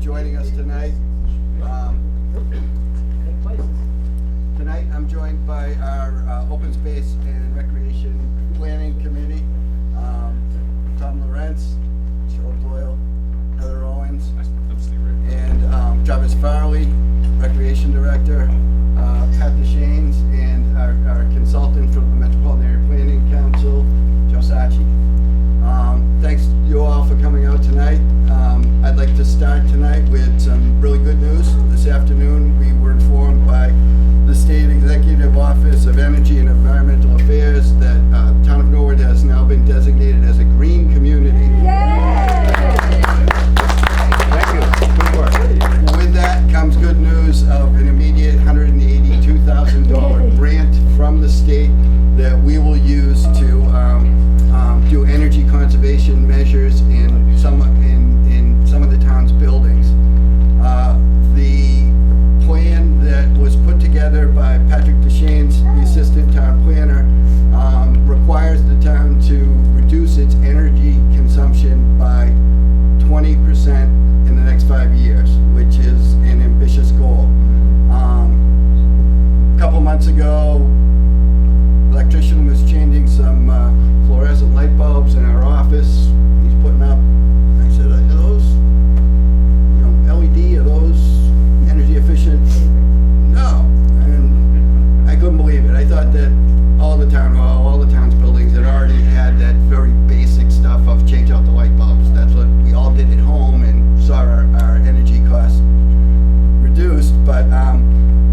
joining us tonight. Tonight I'm joined by our Open Space and Recreation Planning Committee, Tom Lorenz, Cheryl Doyle, Heather Owens, and Travis Farley, Recreation Director, Pat DeShanes, and our consultant from the Metropolitan Area Planning Council, Joe Sacchi. Thanks you all for coming out tonight. I'd like to start tonight with some really good news. This afternoon we were informed by the State Executive Office of Energy and Environmental Affairs that Town of Norwood has now been designated as a green community. Thank you. Good work. With that comes good news of an immediate $182,000 grant from the state that we will use to do energy conservation measures in some of the town's buildings. The plan that was put together by Patrick DeShanes, the assistant town planner, requires the town to reduce its energy consumption by 20% in the next 5 years, which is an ambitious goal. A couple months ago, the electrician was changing some fluorescent light bulbs in our office. He's putting up, I said, are those, LED, are those energy efficient? No, and I couldn't believe it. I thought that all the town's buildings had already had that very basic stuff of change out the light bulbs. That's what we all did at home and saw our energy costs reduced, but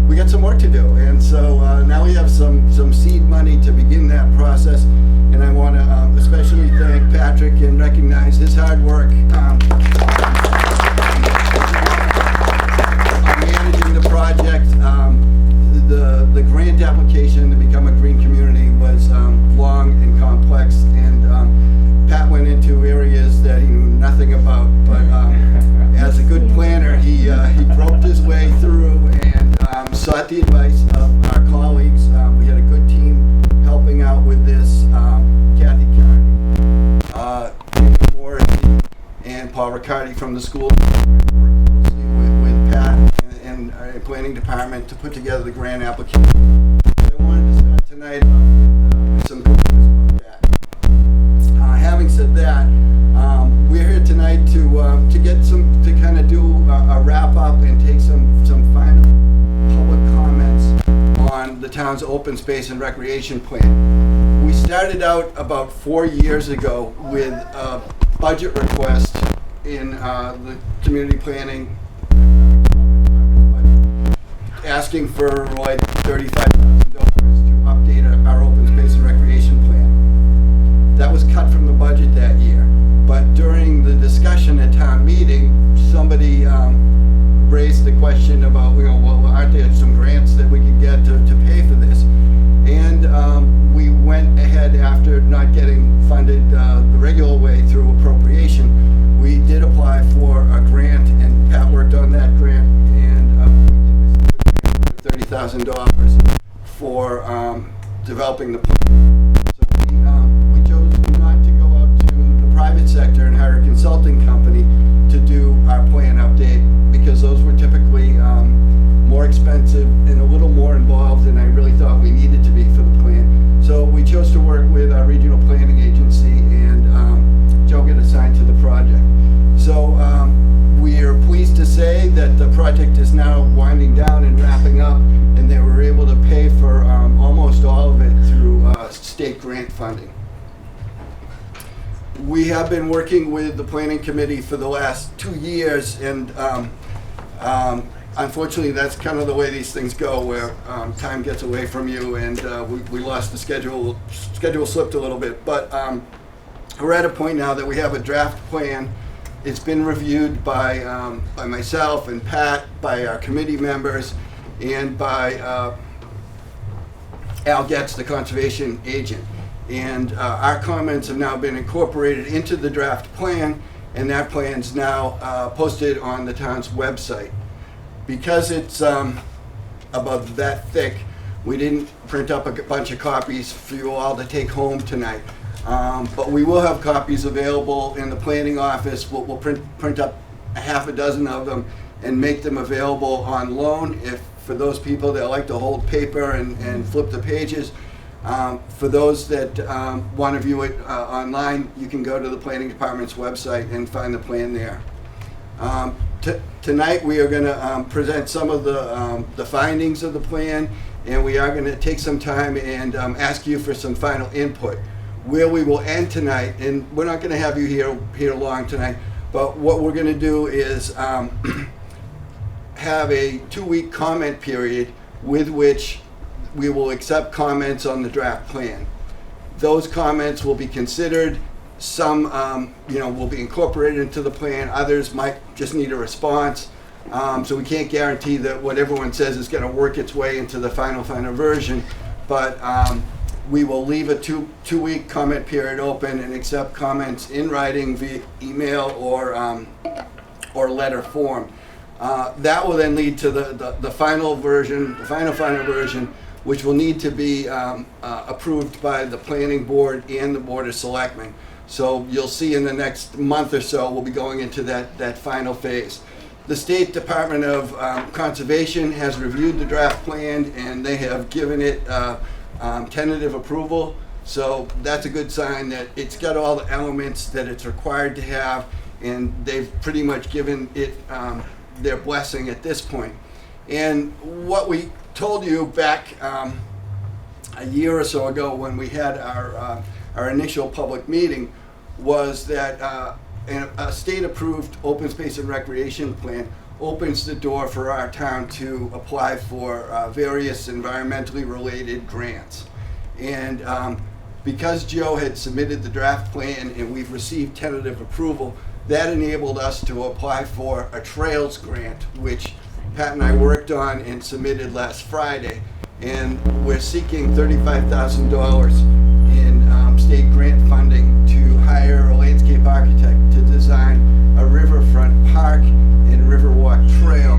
we got some work to do, and so now we have some seed money to begin that process, and I want to especially thank Patrick and recognize his hard work on managing the project. The grant application to become a green community was long and complex, and Pat went into areas that he knew nothing about, but as a good planner, he groped his way through and sought the advice of our colleagues. We had a good team helping out with this. Kathy Carney, David Morrissey, and Paul Riccardi from the school worked closely with Pat and our planning department to put together the grant application. So I wanted to start tonight with some good news about that. Having said that, we're here tonight to kind of do a wrap up and take some final public comments on the town's open space and recreation plan. We started out about 4 years ago with a budget request in the community planning, asking for like $35,000 to update our open space and recreation plan. That was cut from the budget that year, but during the discussion at town meeting, somebody raised the question about, well, aren't there some grants that we could get to pay for this? And we went ahead, after not getting funded the regular way through appropriation. We did apply for a grant, and Pat worked on that grant, and we did receive a grant for $30,000 for developing the plan. So we chose not to go out to the private sector and hire a consulting company to do our plan update, because those were typically more expensive and a little more involved than I really thought we needed to be for the plan. So we chose to work with our regional planning agency, and Joe got assigned to the project. So we are pleased to say that the project is now winding down and wrapping up, and they were able to pay for almost all of it through state grant funding. We have been working with the planning committee for the last 2 years, and unfortunately that's kind of the way these things go, where time gets away from you, and we lost the schedule slipped a little bit, but we're at a point now that we have a draft plan. It's been reviewed by myself and Pat, by our committee members, and by Al Getz, the conservation agent. And our comments have now been incorporated into the draft plan, and that plan's now posted on the town's website. Because it's about that thick, we didn't print up a bunch of copies for you all to take home tonight. But we will have copies available in the planning office. We'll print up a half a dozen of them and make them available on loan if for those people that like to hold paper and flip the pages. For those that want to view it online, you can go to the planning department's website and find the plan there. Tonight we are going to present some of the findings of the plan, and we are going to take some time and ask you for some final input. Where we will end tonight, and we're not going to have you here long tonight, but what we're going to do is have a 2-week comment period with which we will accept comments on the draft plan. Those comments will be considered. Some will be incorporated into the plan. Others might just need a response. So we can't guarantee that what everyone says is going to work its way into the final version, but we will leave a two-week comment period open and accept comments in writing via email or letter form. That will then lead to the final version, the final version, which will need to be approved by the planning board and the board of selectmen. So you'll see in the next month or so, we'll be going into that final phase. The State Department of Conservation has reviewed the draft plan, and they have given it tentative approval. So that's a good sign that it's got all the elements that it's required to have, and they've pretty much given it their blessing at this point. And what we told you back a year or so ago when we had our initial public meeting was that a state-approved open space and recreation plan opens the door for our town to apply for various environmentally related grants. And because Joe had submitted the draft plan and we've received tentative approval, that enabled us to apply for a trails grant, which Pat and I worked on and submitted last Friday. And we're seeking $35,000 in state grant funding to hire a landscape architect to design a riverfront park and Riverwalk trail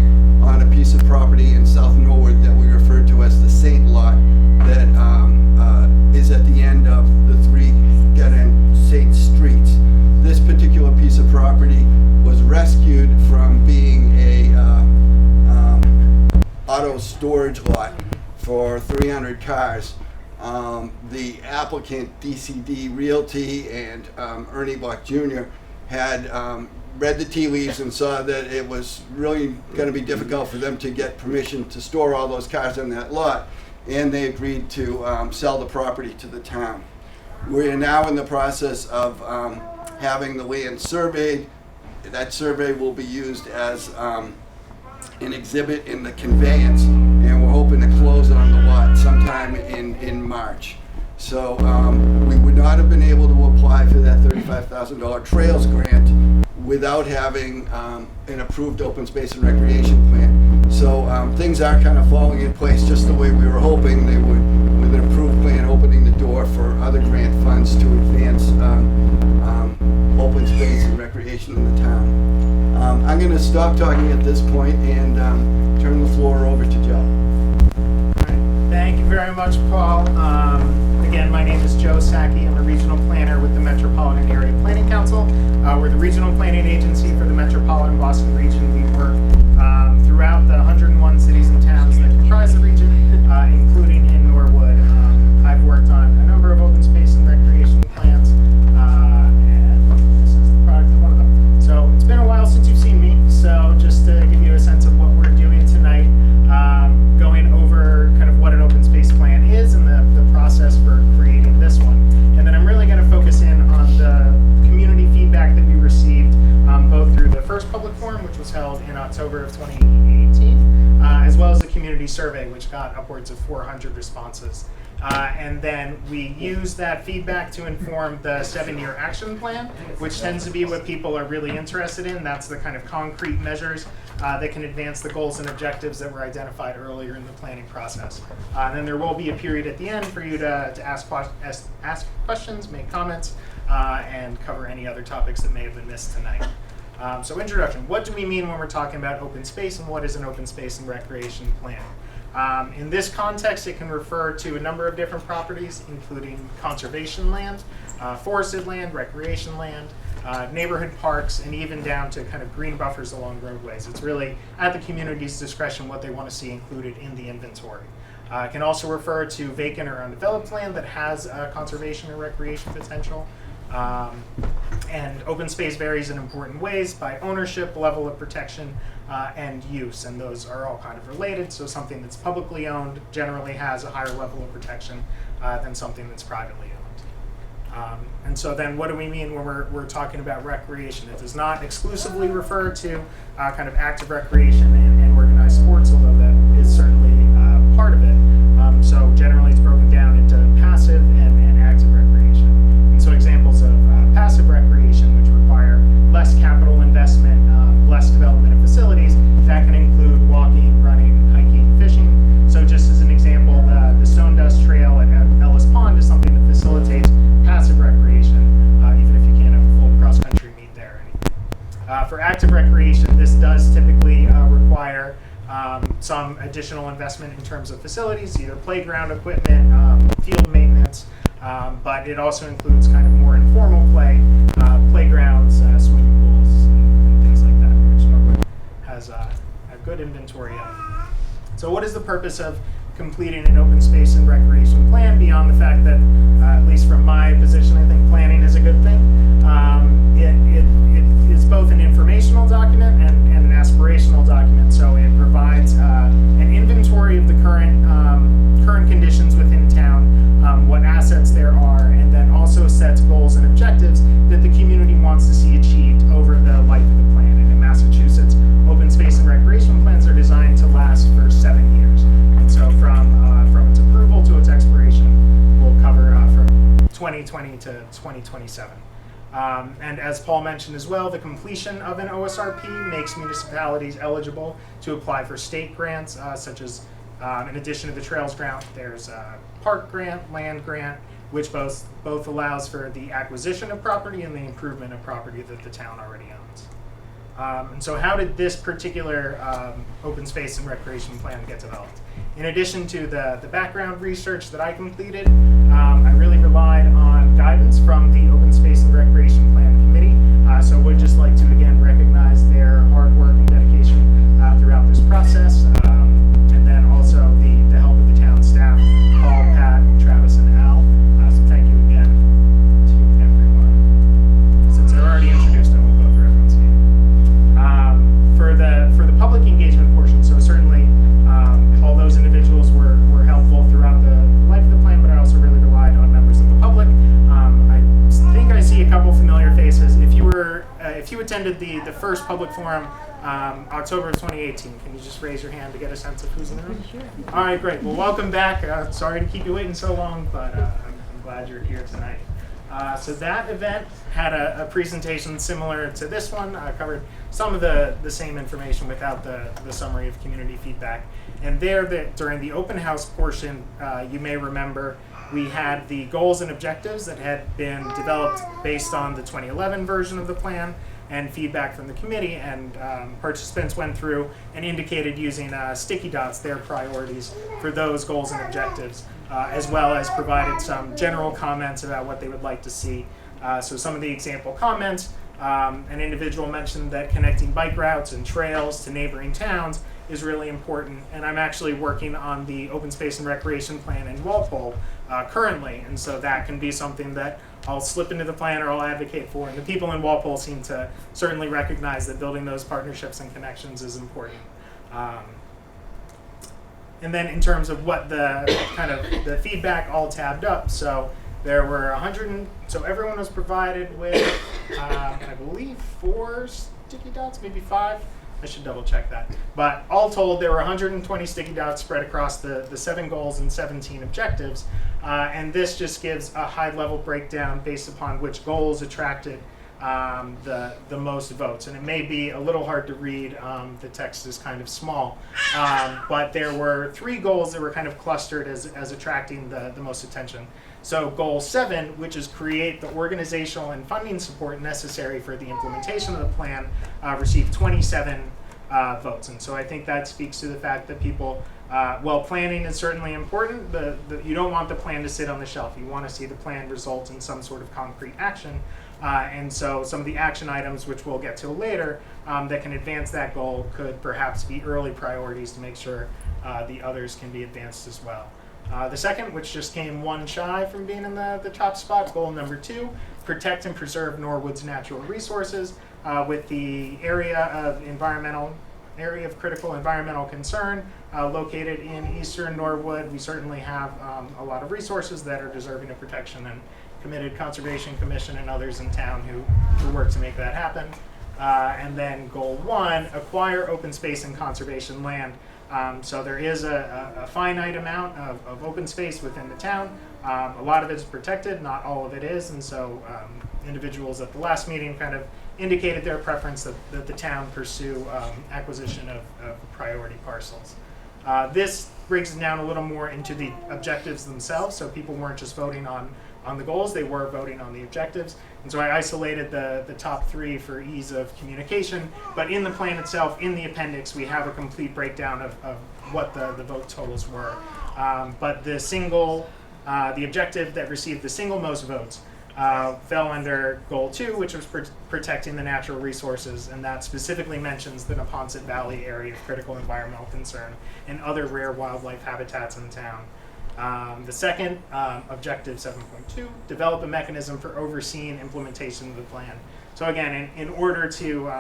on a piece of property in South Norwood that we refer to as the Saint Lot, that is at the end of the 3 dead-end Saint streets. This particular piece of property was rescued from being a auto storage lot for 300 cars. The applicant, DCD Realty, and Ernie Buck Jr. had read the tea leaves and saw that it was really going to be difficult for them to get permission to store all those cars in that lot, and they agreed to sell the property to the town. We are now in the process of having the land surveyed. That survey will be used as an exhibit in the conveyance, and we're hoping to close on the lot sometime in March. So we would not have been able to apply for that $35,000 trails grant without having an approved open space and recreation plan. So things are kind of falling in place just the way we were hoping they would, with an approved plan opening the door for other grant funds to advance open space and recreation in the town. I'm going to stop talking at this point and turn the floor over to Joe. All right. Thank you very much, Paul. Again, my name is Joe Sacchi. I'm a regional planner with the Metropolitan Area Planning Council. We're the regional planning agency for the Metropolitan Boston region. We work throughout the 101 cities and towns that comprise the region, including in Norwood. I've worked on a number of open space and recreation plans, and this is the product of one of them. So it's been a while since you've seen me, so just to give you a sense of what we're doing tonight, going over kind of what an open space plan is and the process for creating this one. And then I'm really going to focus in on the community feedback that we received both through the first public forum, which was held in October of 2018, as well as the community survey, which got upwards of 400 responses. And then we use that feedback to inform the 7-year action plan, which tends to be what people are really interested in. That's the kind of concrete measures that can advance the goals and objectives that were identified earlier in the planning process. And then there will be a period at the end for you to ask questions, make comments, and cover any other topics that may have been missed tonight. So introduction, what do we mean when we're talking about open space, and what is an open space and recreation plan? In this context, it can refer to a number of different properties, including conservation land, forested land, recreation land, neighborhood parks, and even down to kind of green buffers along roadways. It's really at the community's discretion what they want to see included in the inventory. It can also refer to vacant or undeveloped land that has conservation or recreation potential. And open space varies in important ways by ownership, level of protection, and use, and those are all kind of related. So something that's publicly owned generally has a higher level of protection than something that's privately owned. And so then what do we mean when we're talking about recreation? It does not exclusively refer to kind of active recreation and organized sports, although that is certainly part of it. So generally it's broken down into passive and active recreation. And so examples of passive recreation, which require less capital investment, less development of facilities, that can include walking, running, hiking, fishing. So just as an example, the Stone Dust Trail at Ellis Pond is something that facilitates passive recreation, even if you can't have a full cross-country meet there or anything. For active recreation, this does typically require some additional investment in terms of facilities, either playground equipment, field maintenance, but it also includes kind of more informal play, playgrounds, swimming pools, and things like that, which Norwood has a good inventory of. So what is the purpose of completing an open space and recreation plan beyond the fact that, at least from my position, I think planning is a good thing? It is both an informational document and an aspirational document. So it provides an inventory of the current conditions within town, what assets there are, and then also sets goals and objectives that the community wants to see achieved over the life of the plan. And in Massachusetts, open space and recreation plans are designed to last for 7 years. And so from its approval to its expiration, we'll cover from 2020 to 2027. And as Paul mentioned as well, the completion of an OSRP makes municipalities eligible to apply for state grants, such as, in addition to the Trails Grant, there's a Park Grant, Land Grant, which both allows for the acquisition of property and the improvement of property that the town already owns. And so how did this particular open space and recreation plan get developed? In addition to the background research that I completed, I really relied on guidance from the Open Space and Recreation Plan Committee. So would just like to again recognize their hard work and dedication throughout this process. And then also the help of the town staff, Paul, Pat, Travis, and Al. So thank you again to everyone. Since they're already introduced, I won't go through everyone's name. For the public engagement portion, so certainly all those individuals were helpful throughout the life of the plan, but I also really relied on members of the public. I think I see a couple familiar faces. If you attended the first public forum, October of 2018, can you just raise your hand to get a sense of who's in the room? Sure. All right, great. Well, welcome back. Sorry to keep you waiting so long, but I'm glad you're here tonight. So that event had a presentation similar to this one. I covered some of the same information without the summary of community feedback. And there, during the open house portion, you may remember we had the goals and objectives that had been developed based on the 2011 version of the plan and feedback from the committee, and participants went through and indicated using sticky dots their priorities for those goals and objectives, as well as provided some general comments about what they would like to see. So some of the example comments, an individual mentioned that connecting bike routes and trails to neighboring towns is really important, and I'm actually working on the open space and recreation plan in Walpole currently, and so that can be something that I'll slip into the plan or I'll advocate for, and the people in Walpole seem to certainly recognize that building those partnerships and connections is important. And then in terms of what the feedback all tabbed up, so there were so everyone was provided with, I believe 4 sticky dots, maybe 5. I should double check that. But all told, there were 120 sticky dots spread across the 7 goals and 17 objectives. And this just gives a high level breakdown based upon which goals attracted the most votes. And it may be a little hard to read, the text is kind of small. But there were 3 goals that were kind of clustered as attracting the most attention. So goal 7, which is create the organizational and funding support necessary for the implementation of the plan, received 27 votes. And so I think that speaks to the fact that people While planning is certainly important, you don't want the plan to sit on the shelf. You want to see the plan result in some sort of concrete action. And so some of the action items, which we'll get to later, that can advance that goal could perhaps be early priorities to make sure the others can be advanced as well. The second, which just came one shy from being in the top spot, goal number 2, protect and preserve Norwood's natural resources with the area of critical environmental concern located in eastern Norwood. We certainly have a lot of resources that are deserving of protection, and committed Conservation Commission and others in town who work to make that happen. And then goal 1, acquire open space and conservation land. So there is a finite amount of open space within the town. A lot of it is protected, not all of it is, and so individuals at the last meeting kind of indicated their preference that the town pursue acquisition of priority parcels. This breaks it down a little more into the objectives themselves, so people weren't just voting on the goals, they were voting on the objectives. And so I isolated the top 3 for ease of communication, but in the plan itself, in the appendix, we have a complete breakdown of what the vote totals were. But the objective that received the single most votes fell under goal 2, which was protecting the natural resources, and that specifically mentions the Neponset Valley area of critical environmental concern and other rare wildlife habitats in town. The second, objective 7.2, develop a mechanism for overseeing implementation of the plan. So again, in order to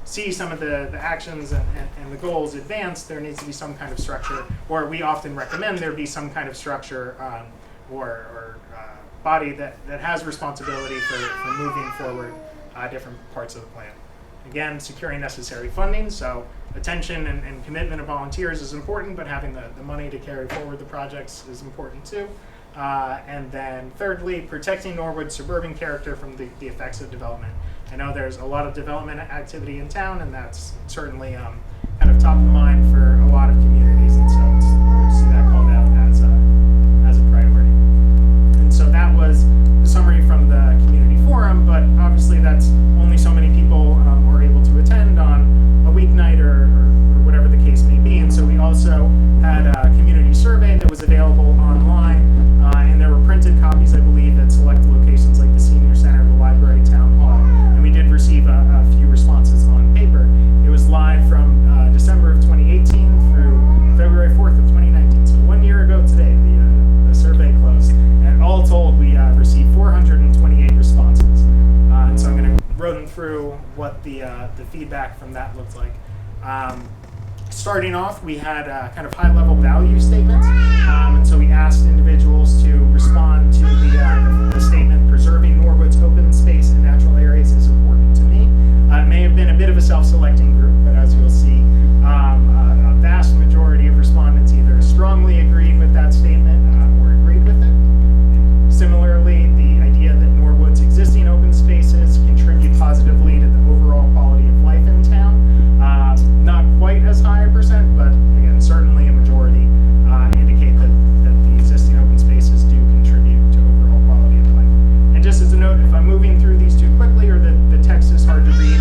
see some of the actions and the goals advanced, there needs to be some kind of structure, or we often recommend there be some kind of structure or body that has responsibility for moving forward different parts of the plan. Again, securing necessary funding, so attention and commitment of volunteers is important, but having the money to carry forward the projects is important too. And then thirdly, protecting Norwood's suburban character from the effects of development. I know there's a lot of development activity in town, and that's certainly kind of top of mind for a lot of communities, and so it's good to see that called out as a priority. And so that was the summary from the community forum, but obviously that's only so many people are able to attend on a weeknight or whatever the case may be. And so we also had a community survey that was available online, and there were printed copies, I believe, at select locations like the Senior Center, the library, town hall, and we did receive a few responses on paper. It was live from December of 2018 through February 4th of 2019, so 1 year ago today the survey closed, and all told we received 428 responses. And so I'm going to run through what the feedback from that looked like. Starting off, we had kind of high-level value statements, and so we asked individuals to respond to the statement, preserving Norwood's open space and natural areas is important to me. It may have been a bit of a self-selecting group, but as you'll see, a vast majority of respondents either strongly agreed with that statement or agreed with it. Similarly, the idea that Norwood's existing open spaces contribute positively to the overall quality of life in town. Not quite as high a percent, but again, certainly a majority indicate that the existing open spaces do contribute to overall quality of life. And just as a note, if I'm moving through these too quickly or the text is hard to read,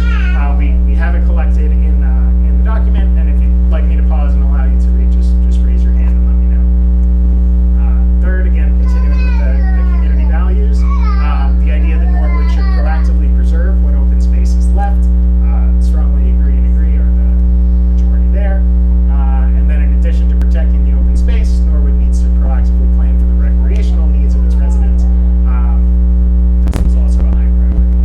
we have it collected in the document, and if you'd like me to pause and allow you to read, just raise your hand and let me know. Third, again, continuing with the community values, the idea that Norwood should proactively preserve what open space is left. Strongly agree are the majority there. And then in addition to protecting the open space, Norwood needs to proactively plan for the recreational needs of its residents. This was also a high priority.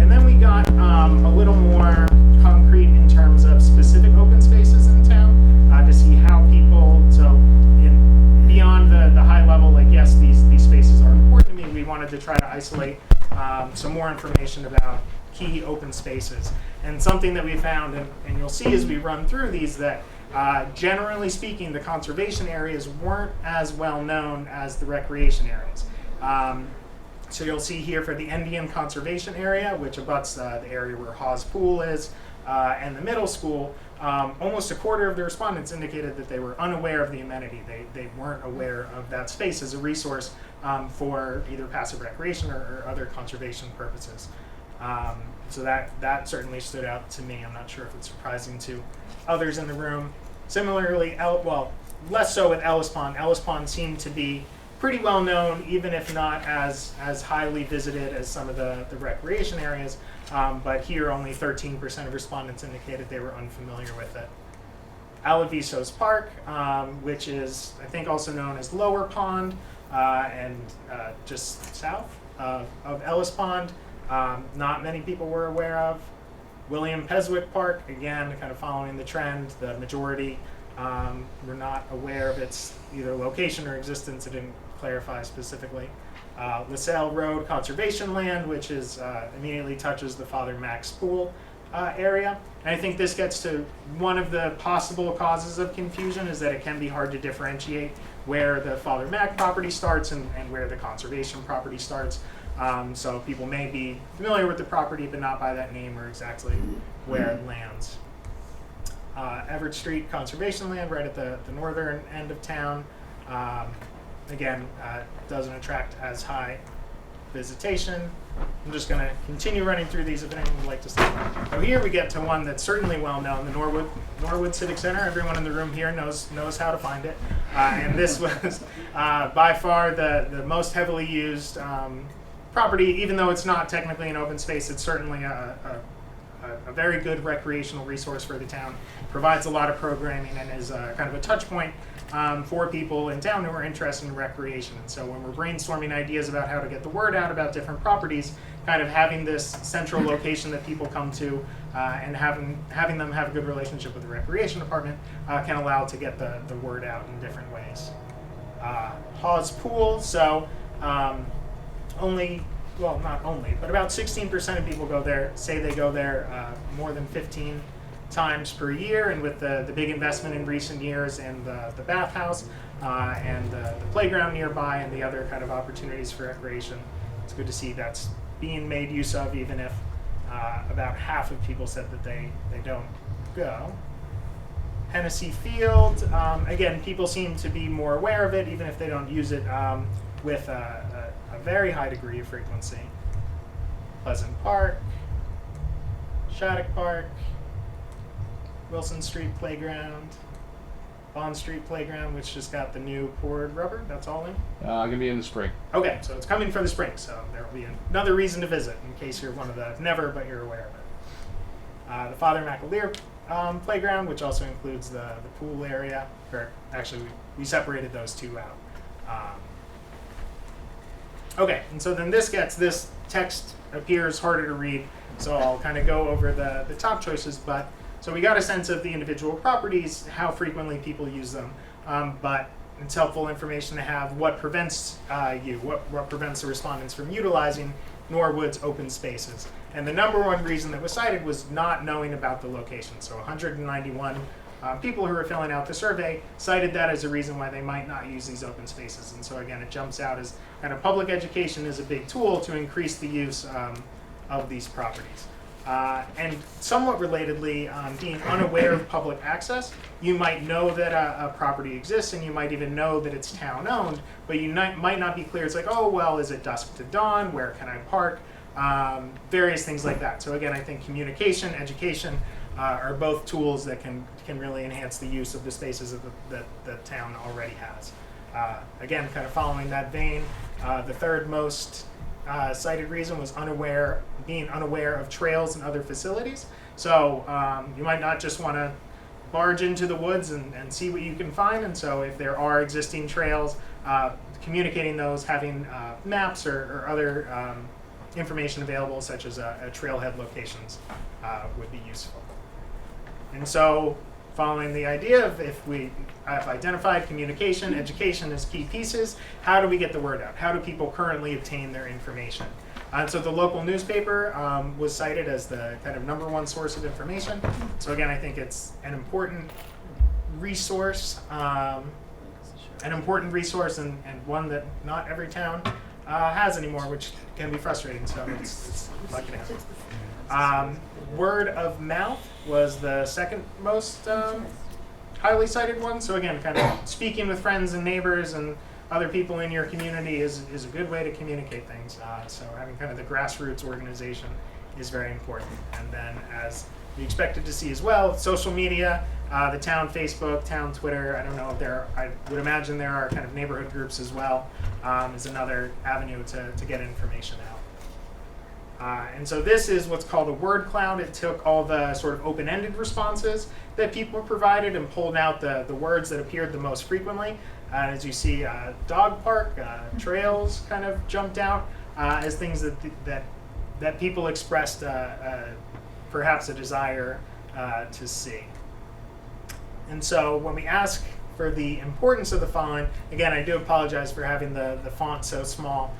And then we got a little more concrete in terms of specific open spaces in town to see how people, beyond the high level, like yes, these spaces are important to me, we wanted to try to isolate some more information about key open spaces. And something that we found, and you'll see as we run through these, that generally speaking, the conservation areas weren't as well known as the recreation areas. So you'll see here for the Endian Conservation Area, which abuts the area where Hawes Pool is, and the middle school, almost a quarter of the respondents indicated that they were unaware of the amenity. They weren't aware of that space as a resource for either passive recreation or other conservation purposes. So that certainly stood out to me. I'm not sure if it's surprising to others in the room. Similarly, less so with Ellis Pond. Ellis Pond seemed to be pretty well known, even if not as highly visited as some of the recreation areas. But here, only 13% of respondents indicated they were unfamiliar with it. Alavisos Park, which is, I think, also known as Lower Pond, and just south of Ellis Pond, not many people were aware of. William Peswick Park, again, kind of following the trend, the majority were not aware of its either location or existence. It didn't clarify specifically. LaSalle Road Conservation Land, which is immediately touches the Father Max Pool area. And I think this gets to one of the possible causes of confusion, is that it can be hard to differentiate where the Father Mac property starts and where the conservation property starts. So people may be familiar with the property, but not by that name or exactly where it lands. Everett Street Conservation Land, right at the northern end of town. Again, doesn't attract as high visitation. I'm just going to continue running through these if anyone would like to see. So here we get to one that's certainly well known, the Norwood Civic Center. Everyone in the room here knows how to find it. And this was by far the most heavily used property. Even though it's not technically an open space, it's certainly a very good recreational resource for the town. Provides a lot of programming and is kind of a touch point for people in town who are interested in recreation. And so when we're brainstorming ideas about how to get the word out about different properties, kind of having this central location that people come to and having them have a good relationship with the recreation department can allow to get the word out in different ways. Hawes Pool, so not only, but about 16% of people say they go there more than 15 times per year, and with the big investment in recent years and the bathhouse and the playground nearby and the other kind of opportunities for recreation, it's good to see that's being made use of, even if about half of people said that they don't go. Hennessy Field, again, people seem to be more aware of it, even if they don't use it with a very high degree of frequency. Pleasant Park, Shattuck Park, Wilson Street Playground, Bond Street Playground, which just got the new poured rubber. That's all in? Gonna be in the spring. Okay, so it's coming for the spring, so there will be another reason to visit in case you're one of the never, but you're aware of it. The Father McAleer Playground, which also includes the pool area, or actually we separated those two out. Okay, and so then this text appears harder to read, so I'll kind of go over the top choices, but so we got a sense of the individual properties, how frequently people use them, but it's helpful information to have what prevents what prevents the respondents from utilizing Norwood's open spaces. And the number one reason that was cited was not knowing about the location. So 191 people who were filling out the survey cited that as a reason why they might not use these open spaces. And so again, it jumps out as kind of public education is a big tool to increase the use of these properties. And somewhat relatedly, being unaware of public access, you might know that a property exists and you might even know that it's town-owned, but you might not be clear. It's like, oh, well, is it dusk to dawn? Where can I park? Various things like that. So again, I think communication, education are both tools that can really enhance the use of the spaces that the town already has. Again, kind of following that vein, the third most cited reason was being unaware of trails and other facilities. So you might not just want to barge into the woods and see what you can find. And so if there are existing trails, communicating those, having maps or other information available, such as a trailhead locations, would be useful. And so following the idea of if I've identified communication, education as key pieces, how do we get the word out? How do people currently obtain their information? And so the local newspaper was cited as the kind of number one source of information. So again, I think it's an important resource, and one that not every town has anymore, which can be frustrating. So it's lucky to have. Word of mouth was the second most highly cited one. So again, kind of speaking with friends and neighbors and other people in your community is a good way to communicate things. So having kind of the grassroots organization is very important. And then, as we expected to see as well, social media the town Facebook, town Twitter. I don't know if I would imagine there are kind of neighborhood groups as well, is another avenue to get information out. And so this is what's called a word cloud. It took all the sort of open-ended responses that people provided and pulled out the words that appeared the most frequently. As you see, dog park, trails kind of jumped out as things that people expressed perhaps a desire to see. And so when we ask for the importance of the following, again, I do apologize for having the font so small.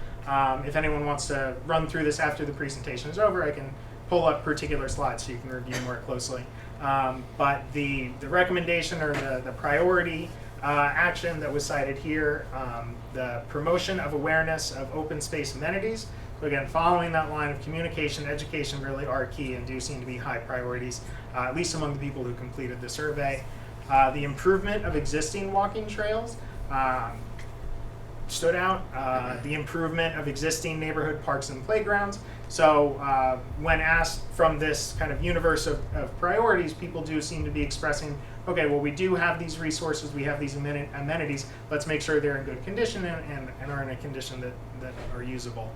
If anyone wants to run through this after the presentation is over, I can pull up particular slides so you can review more closely. But the recommendation or the priority action that was cited here, the promotion of awareness of open space amenities. So again, following that line of communication, education really are key and do seem to be high priorities, at least among the people who completed the survey. The improvement of existing walking trails stood out. The improvement of existing neighborhood parks and playgrounds. So when asked from this kind of universe of priorities, people do seem to be expressing, okay, well, we do have these resources, we have these amenities, let's make sure they're in good condition and are in a condition that are usable.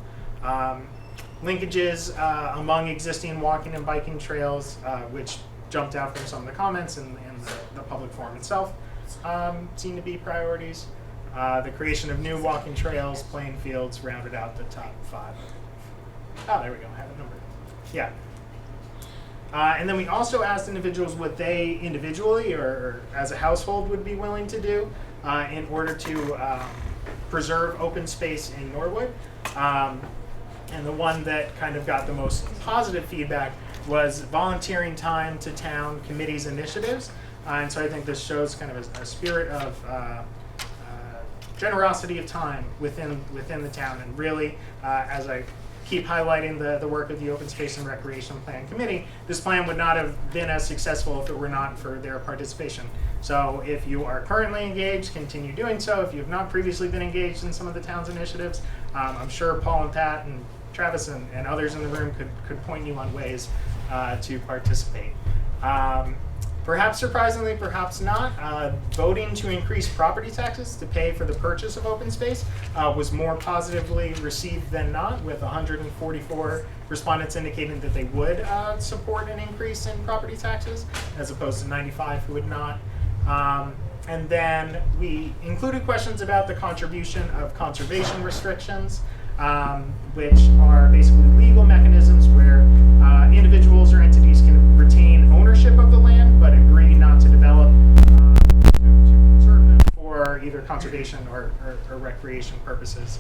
Linkages among existing walking and biking trails, which jumped out from some of the comments and the public forum itself, seem to be priorities. The creation of new walking trails, playing fields rounded out the top 5. Oh, there we go, I have a number. Yeah. And then we also asked individuals what they individually or as a household would be willing to do in order to preserve open space in Norwood. And the one that kind of got the most positive feedback was volunteering time to town committees initiatives. And so I think this shows kind of a spirit of generosity of time within the town. And really, as I keep highlighting the work of the Open Space and Recreation Plan Committee, this plan would not have been as successful if it were not for their participation. So if you are currently engaged, continue doing so. If you have not previously been engaged in some of the town's initiatives, I'm sure Paul and Pat and Travis and others in the room could point you on ways to participate. Perhaps surprisingly, perhaps not, voting to increase property taxes to pay for the purchase of open space was more positively received than not, with 144 respondents indicating that they would support an increase in property taxes, as opposed to 95 who would not. And then we included questions about the contribution of conservation restrictions, which are basically legal mechanisms where individuals or entities can retain ownership of the land, but agree not to develop to conserve them for either conservation or recreation purposes.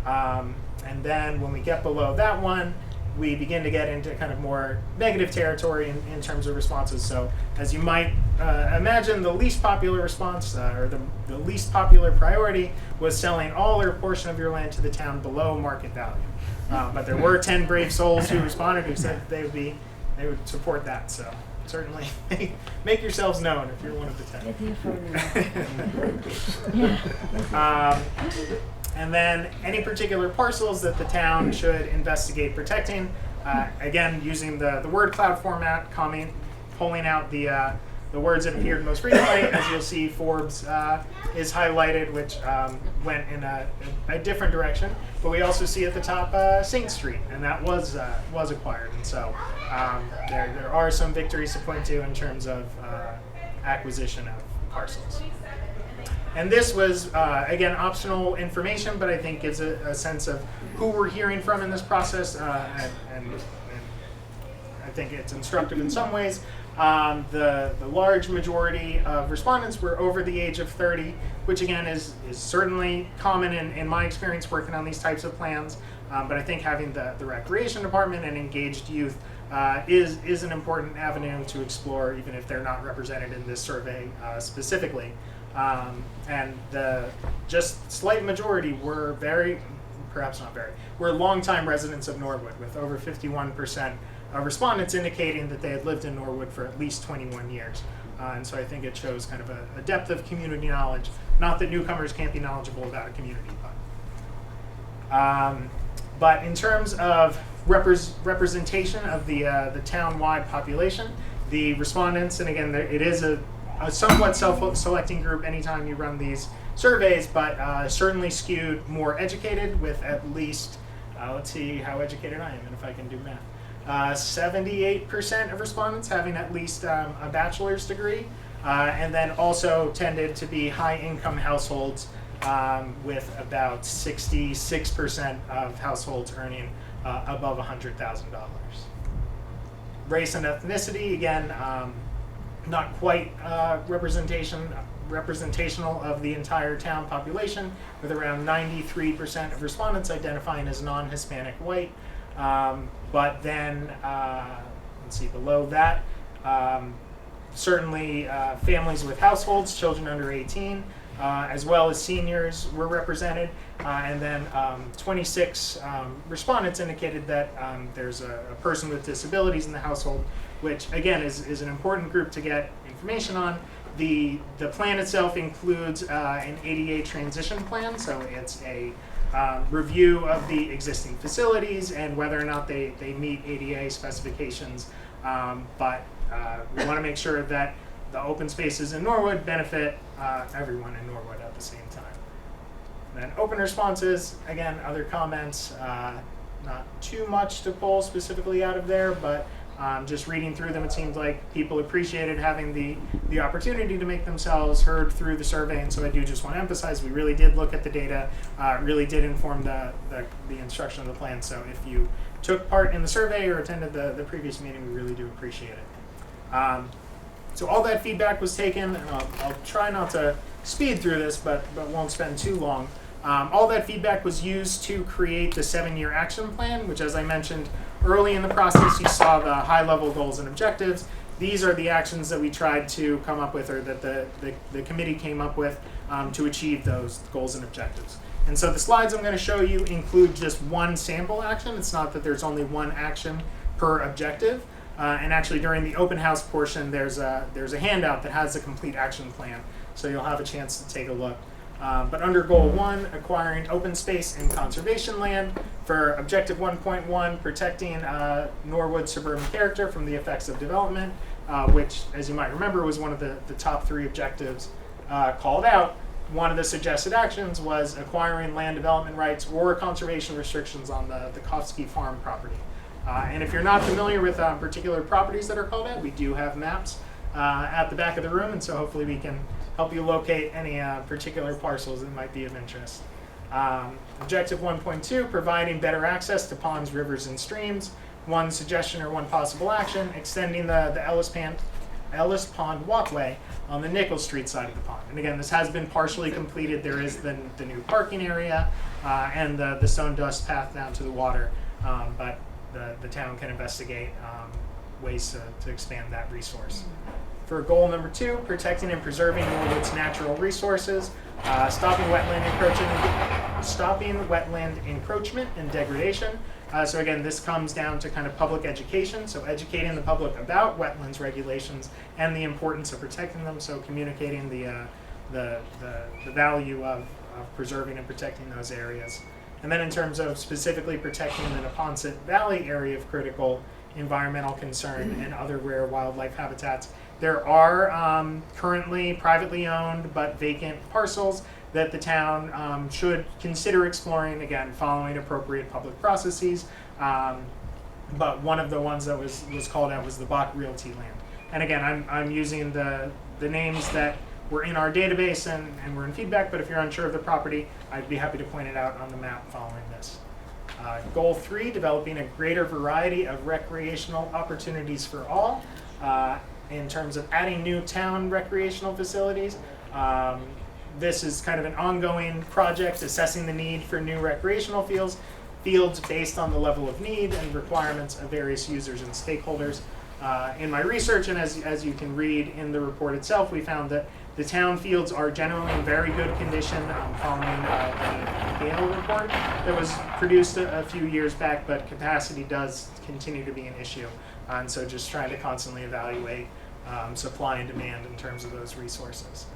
And then when we get below that one, we begin to get into kind of more negative territory in terms of responses. So as you might imagine, the least popular response or the least popular priority was selling all or a portion of your land to the town below market value. But there were 10 brave souls who responded who said they would support that. So certainly make yourselves known if you're one of the 10. And then any particular parcels that the town should investigate protecting. Again, using the word cloud format, pulling out the words that appeared most frequently. As you'll see, Forbes is highlighted, which went in a different direction. But we also see at the top Saint Street, and that was acquired. And so there are some victories to point to in terms of acquisition of parcels. And this was, again, optional information, but I think gives a sense of who we're hearing from in this process, and I think it's instructive in some ways. The large majority of respondents were over the age of 30, which again is certainly common in my experience working on these types of plans, but I think having the recreation department and engaged youth is an important avenue to explore, even if they're not represented in this survey specifically. And the just slight majority were were longtime residents of Norwood, with over 51% of respondents indicating that they had lived in Norwood for at least 21 years. And so I think it shows kind of a depth of community knowledge. Not that newcomers can't be knowledgeable about a community, but in terms of representation of the town-wide population, the respondents, and again, it is a somewhat self-selecting group anytime you run these surveys, but certainly skewed more educated with at least, let's see how educated I am and if I can do math. 78% of respondents having at least a bachelor's degree, and then also tended to be high-income households with about 66% of households earning above $100,000. Race and ethnicity, again, not quite representational of the entire town population, with around 93% of respondents identifying as non-Hispanic white. But then, let's see, below that, certainly families with households, children under 18, as well as seniors were represented. And then 26 respondents indicated that there's a person with disabilities in the household, which again is an important group to get information on. The plan itself includes an ADA transition plan, so it's a review of the existing facilities and whether or not they meet ADA specifications. But we want to make sure that the open spaces in Norwood benefit everyone in Norwood at the same time. And then open responses, again, other comments, not too much to pull specifically out of there, but just reading through them, it seemed like people appreciated having the opportunity to make themselves heard through the survey. And so I do just want to emphasize, we really did look at the data, really did inform the instruction of the plan. So if you took part in the survey or attended the previous meeting, we really do appreciate it. So all that feedback was taken, and I'll try not to speed through this, but won't spend too long. All that feedback was used to create the 7-year action plan, which, as I mentioned early in the process, you saw the high-level goals and objectives. These are the actions that we tried to come up with, or that the committee came up with to achieve those goals and objectives. And so the slides I'm going to show you include just one sample action. It's not that there's only one action per objective. And actually, during the open house portion, there's a handout that has a complete action plan, so you'll have a chance to take a look. But under Goal 1, acquiring open space and conservation land, for Objective 1.1, protecting Norwood suburban character from the effects of development, which, as you might remember, was one of the top 3 objectives called out. One of the suggested actions was acquiring land development rights or conservation restrictions on the Kofsky Farm property. And if you're not familiar with particular properties that are called out, we do have maps at the back of the room, and so hopefully we can help you locate any particular parcels that might be of interest. Objective 1.2, providing better access to ponds, rivers, and streams. One suggestion or one possible action, extending the Ellis Pond walkway on the Nichols Street side of the pond. And again, this has been partially completed. There is the new parking area and the stone dust path down to the water, but the town can investigate ways to expand that resource. For goal number 2, protecting and preserving Norwood's natural resources, stopping wetland encroachment and degradation. So again, this comes down to kind of public education, so educating the public about wetlands regulations and the importance of protecting them, so communicating the value of preserving and protecting those areas. And then in terms of specifically protecting the Neponset Valley area of critical environmental concern and other rare wildlife habitats, there are currently privately owned but vacant parcels that the town should consider exploring, again, following appropriate public processes. But one of the ones that was called out was the Bach Realty land. And again, I'm using the names that were in our database and were in feedback, but if you're unsure of the property, I'd be happy to point it out on the map following this. Goal 3, developing a greater variety of recreational opportunities for all. In terms of adding new town recreational facilities, this is kind of an ongoing project, assessing the need for new recreational fields based on the level of need and requirements of various users and stakeholders. In my research, and as you can read in the report itself, we found that the town fields are generally in very good condition following the Gale report that was produced a few years back, but capacity does continue to be an issue. And so just trying to constantly evaluate supply and demand in terms of those resources.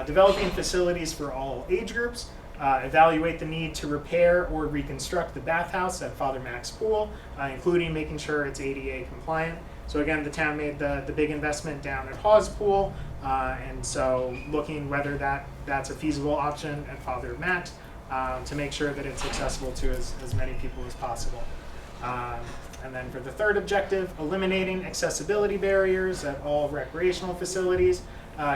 Developing facilities for all age groups. evaluate the need to repair or reconstruct the bathhouse at Father Mack's Pool, including making sure it's ADA compliant. So again, the town made the big investment down at Hawes Pool, and so looking whether that's a feasible option at Father Mack's to make sure that it's accessible to as many people as possible. And then for the third objective, eliminating accessibility barriers at all recreational facilities.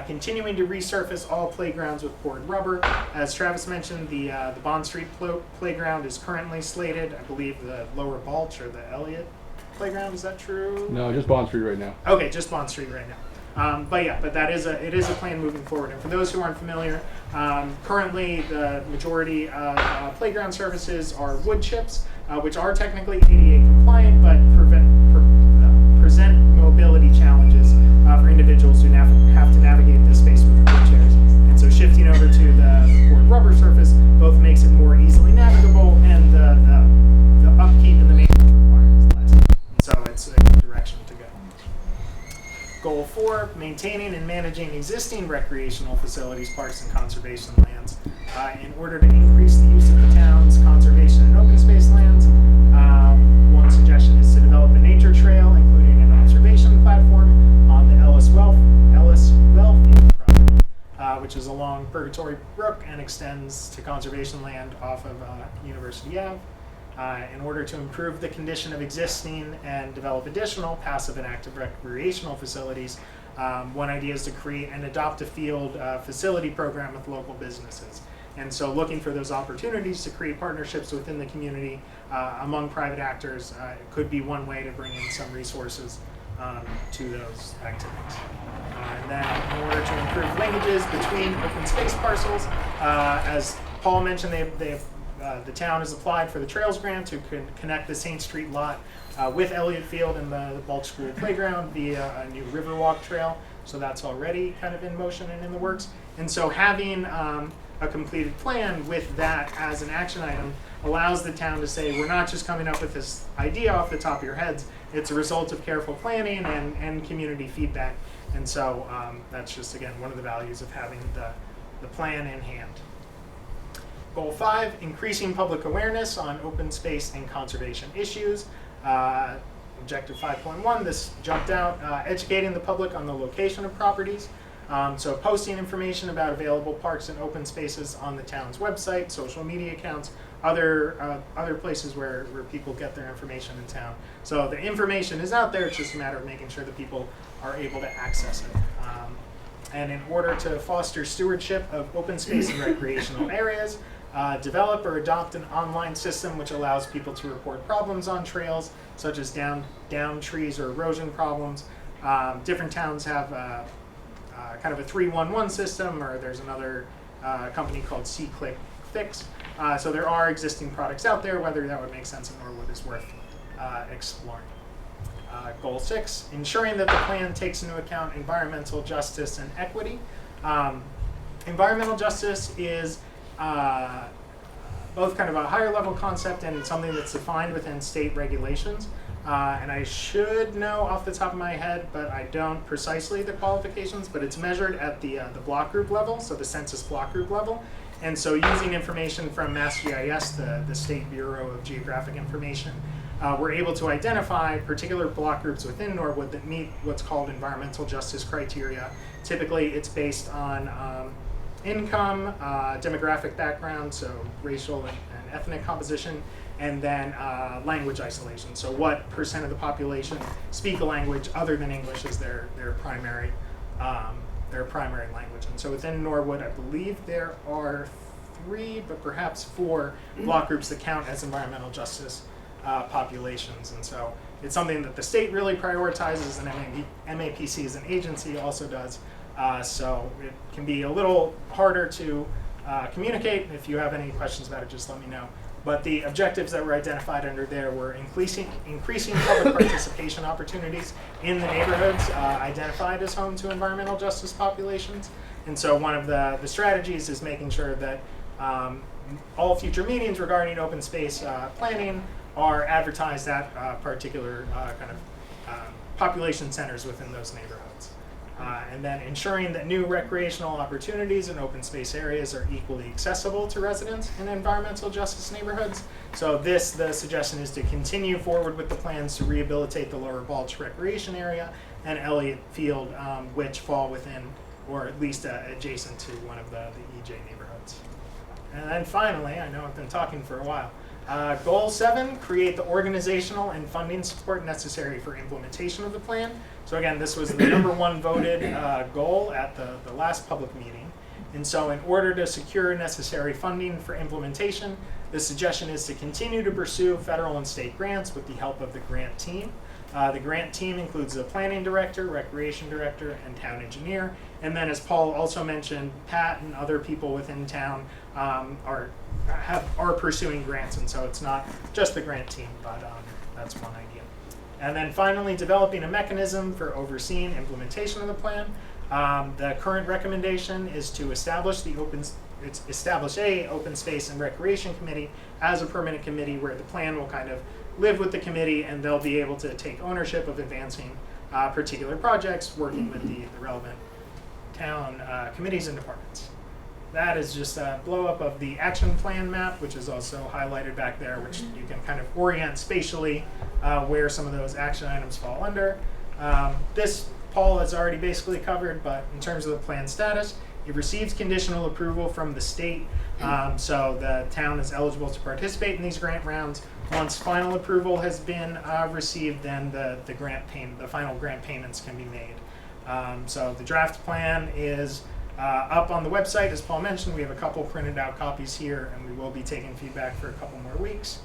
Continuing to resurface all playgrounds with poured rubber. As Travis mentioned, the Bond Street playground is currently slated. I believe the Lower Balch or the Elliott playground. Is that true? No, just Bond Street right now. Okay, just Bond Street right now. But that is it is a plan moving forward. And for those who aren't familiar, currently the majority of playground surfaces are wood chips, which are technically ADA compliant, but present mobility challenges for individuals who have to navigate this space with wheelchairs. And so shifting over to the poured rubber surface both makes it more easily navigable, and the upkeep and the maintenance requires less. So it's a good direction to go. Goal 4, maintaining and managing existing recreational facilities, parks, and conservation lands in order to increase the use of the town's conservation and open space lands. One suggestion is to develop a nature trail, including an observation platform on the Ellis Wellfield property, which is along Purgatory Brook and extends to conservation land off of University Ave. In order to improve the condition of existing and develop additional passive and active recreational facilities, one idea is to create and adopt a field facility program with local businesses. And so looking for those opportunities to create partnerships within the community among private actors could be one way to bring in some resources to those activities. And then in order to improve linkages between open space parcels, as Paul mentioned, the town has applied for the Trails Grant to connect the St. Street lot with Elliott Field and the Balch School Playground via a new Riverwalk trail. So that's already kind of in motion and in the works. And so having a completed plan with that as an action item allows the town to say, we're not just coming up with this idea off the top of your heads, it's a result of careful planning and community feedback. And so that's just, again, one of the values of having the plan in hand. Goal 5, increasing public awareness on open space and conservation issues. Objective 5.1, this jumped out, educating the public on the location of properties. So posting information about available parks and open spaces on the town's website, social media accounts, other places where people get their information in town. So the information is out there, it's just a matter of making sure that people are able to access it. And in order to foster stewardship of open space and recreational areas, develop or adopt an online system which allows people to report problems on trails, such as down trees or erosion problems. Different towns have kind of a 311 system, or there's another company called C-Click Fix. So there are existing products out there. Whether that would make sense in Norwood is worth exploring. Goal 6, ensuring that the plan takes into account environmental justice and equity. Environmental justice is both kind of a higher level concept and something that's defined within state regulations. And I should know off the top of my head, but I don't precisely the qualifications, but it's measured at the block group level, so the census block group level. And so using information from MassGIS, the State Bureau of Geographic Information, we're able to identify particular block groups within Norwood that meet what's called environmental justice criteria. Typically, it's based on income, demographic background, so racial and ethnic composition, and then language isolation. So what percent of the population speak a language other than English as their primary language. And so within Norwood, I believe there are 3, but perhaps 4 block groups that count as environmental justice populations. And so it's something that the state really prioritizes, and MAPC as an agency also does. So it can be a little harder to communicate. If you have any questions about it, just let me know. But the objectives that were identified under there were increasing public participation opportunities in the neighborhoods identified as home to environmental justice populations. And so one of the strategies is making sure that all future meetings regarding open space planning are advertised at particular kind of population centers within those neighborhoods. And then ensuring that new recreational opportunities and open space areas are equally accessible to residents in environmental justice neighborhoods. So the suggestion is to continue forward with the plans to rehabilitate the Lower Balch Recreation Area and Elliott Field, which fall within, or at least adjacent to one of the EJ neighborhoods. And then finally, I know I've been talking for a while, Goal 7, create the organizational and funding support necessary for implementation of the plan. So again, this was the #1 voted goal at the last public meeting. And so in order to secure necessary funding for implementation, the suggestion is to continue to pursue federal and state grants with the help of the grant team. The grant team includes the planning director, recreation director, and town engineer. And then, as Paul also mentioned, Pat and other people within town are pursuing grants, and so it's not just the grant team, but that's one idea. And then finally, developing a mechanism for overseeing implementation of the plan. The current recommendation is to establish a open space and recreation committee as a permanent committee where the plan will kind of live with the committee, and they'll be able to take ownership of advancing particular projects, working with the relevant town committees and departments. That is just a blow up of the action plan map, which is also highlighted back there, which you can kind of orient spatially where some of those action items fall under. This Paul has already basically covered, but in terms of the plan status, it receives conditional approval from the state, so the town is eligible to participate in these grant rounds. Once final approval has been received, then the final grant payments can be made. So the draft plan is up on the website, as Paul mentioned. We have a couple printed out copies here, and we will be taking feedback for a couple more weeks.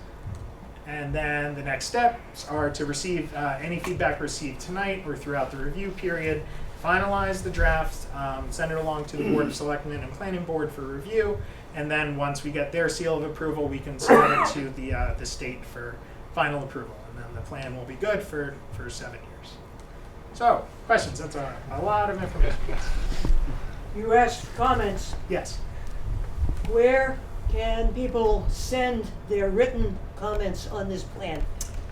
And then the next steps are to receive any feedback received tonight or throughout the review period, finalize the draft, send it along to the Board of Selectmen and Planning Board for review, and then once we get their seal of approval, we can submit it to the state for final approval, and then the plan will be good for 7 years. So, questions? That's a lot of information. You asked comments. Yes. Where can people send their written comments on this plan?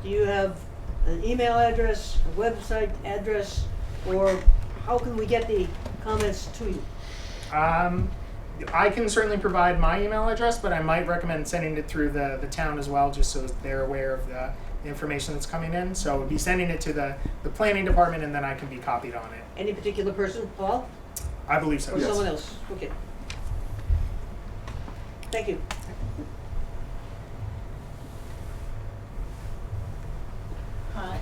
Do you have an email address, a website address, or how can we get the comments to you? I can certainly provide my email address, but I might recommend sending it through the town as well, just so that they're aware of the information that's coming in. So we'll be sending it to the planning department, and then I can be copied on it. Any particular person, Paul? I believe so, Or yes. someone else? Okay. Thank you. Hi.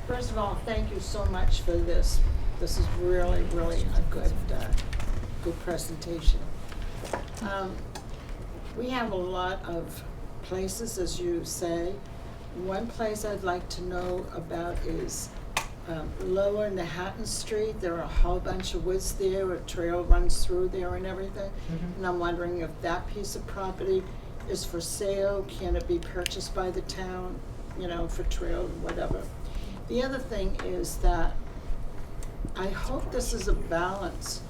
First of all, thank you so much for this. This is really, really a good presentation. We have a lot of places, as you say. One place I'd like to know about is Lower Manhattan Street. There are a whole bunch of woods there, a trail runs through there and everything. Mhm. And I'm wondering if that piece of property is for sale, can it be purchased by the town, for trail, whatever. The other thing is that I hope this is a balance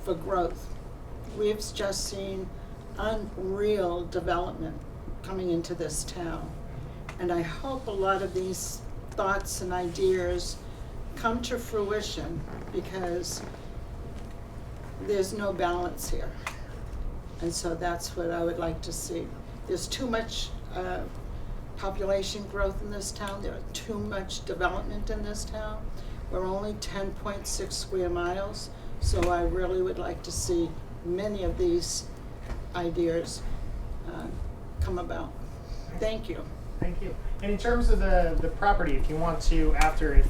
for growth. We've just seen unreal development coming into this town. And I hope a lot of these thoughts and ideas come to fruition, because there's no balance here. And so that's what I would like to see. There's too much population growth in this town. There's too much development in this town. We're only 10.6 square miles. So I really would like to see many of these ideas come about. Thank you. Thank you. And in terms of the property, if you want to, if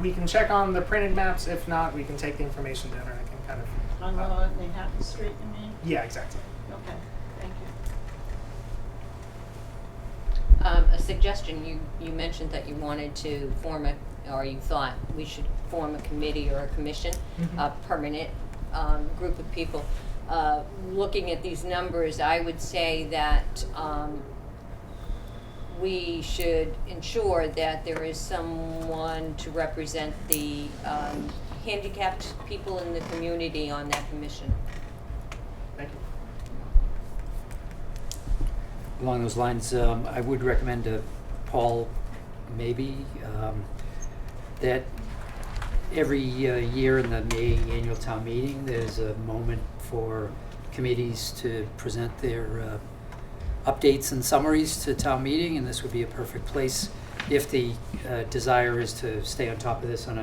we can check on the printed maps. If not, we can take the information down, and I can kind of. On Lower Manhattan Street, you mean? Yeah, exactly. Okay, thank you. A suggestion, you mentioned that you wanted to or you thought we should form a committee or a commission, a permanent group of people. Looking at these numbers, I would say that we should ensure that there is someone to represent the handicapped people in the community on that commission. Thank you. Along those lines, I would recommend to Paul, maybe, that every year in the May annual town meeting, there's a moment for committees to present their updates and summaries to town meeting, and this would be a perfect place if the desire is to stay on top of this on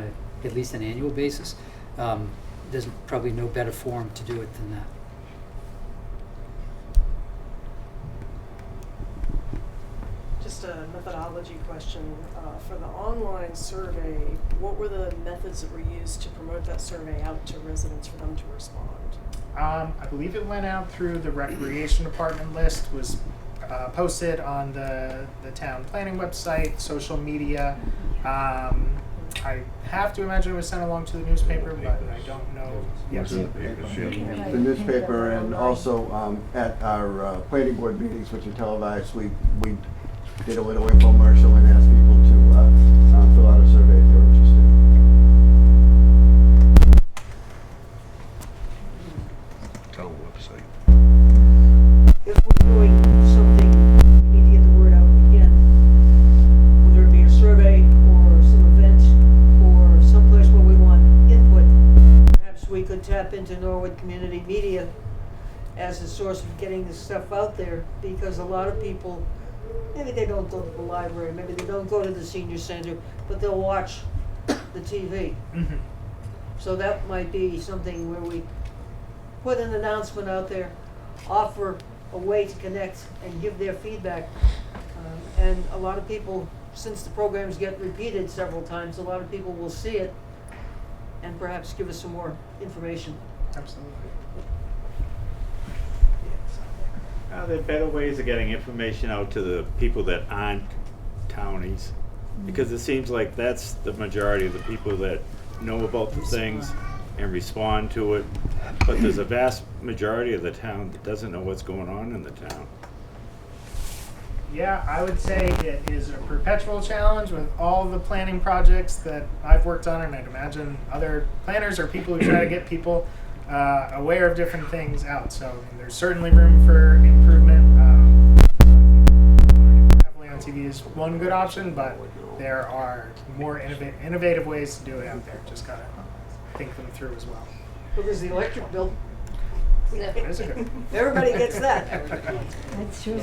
at least an annual basis. There's probably no better forum to do it than that. Just a methodology question. For the online survey, what were the methods that were used to promote that survey out to residents for them to respond? I believe it went out through the recreation department list, was posted on the town planning website, social media. I have to imagine it was sent along to the newspaper, but I don't know. Yes. The newspaper, and also at our planning board meetings, which are televised, we did a little infomercial and asked people to fill out a survey if they're interested. Town website. If we're doing something, we need to get the word out again. Whether it be a survey or some event or someplace where we want input, perhaps we could tap into Norwood Community Media as a source of getting this stuff out there, because a lot of people, maybe they don't go to the library, maybe they don't go to the senior center, but they'll watch the TV. Mhm. So that might be something where we put an announcement out there, offer a way to connect and give their feedback. And a lot of people, since the programs get repeated several times, a lot of people will see it and perhaps give us some more information. Absolutely. Are there better ways of getting information out to the people that aren't townies? Because it seems like that's the majority of the people that know about the things and respond to it. But there's a vast majority of the town that doesn't know what's going on in the town. Yeah, I would say it is a perpetual challenge with all the planning projects that I've worked on, and I'd imagine other planners or people who try to get people aware of different things out. So I mean, there's certainly room for improvement. Heavily on TV is one good option, but there are more innovative ways to do it out there. Just gotta think them through as well. Well, there's the electric bill. There's a good. Everybody gets that. That's true.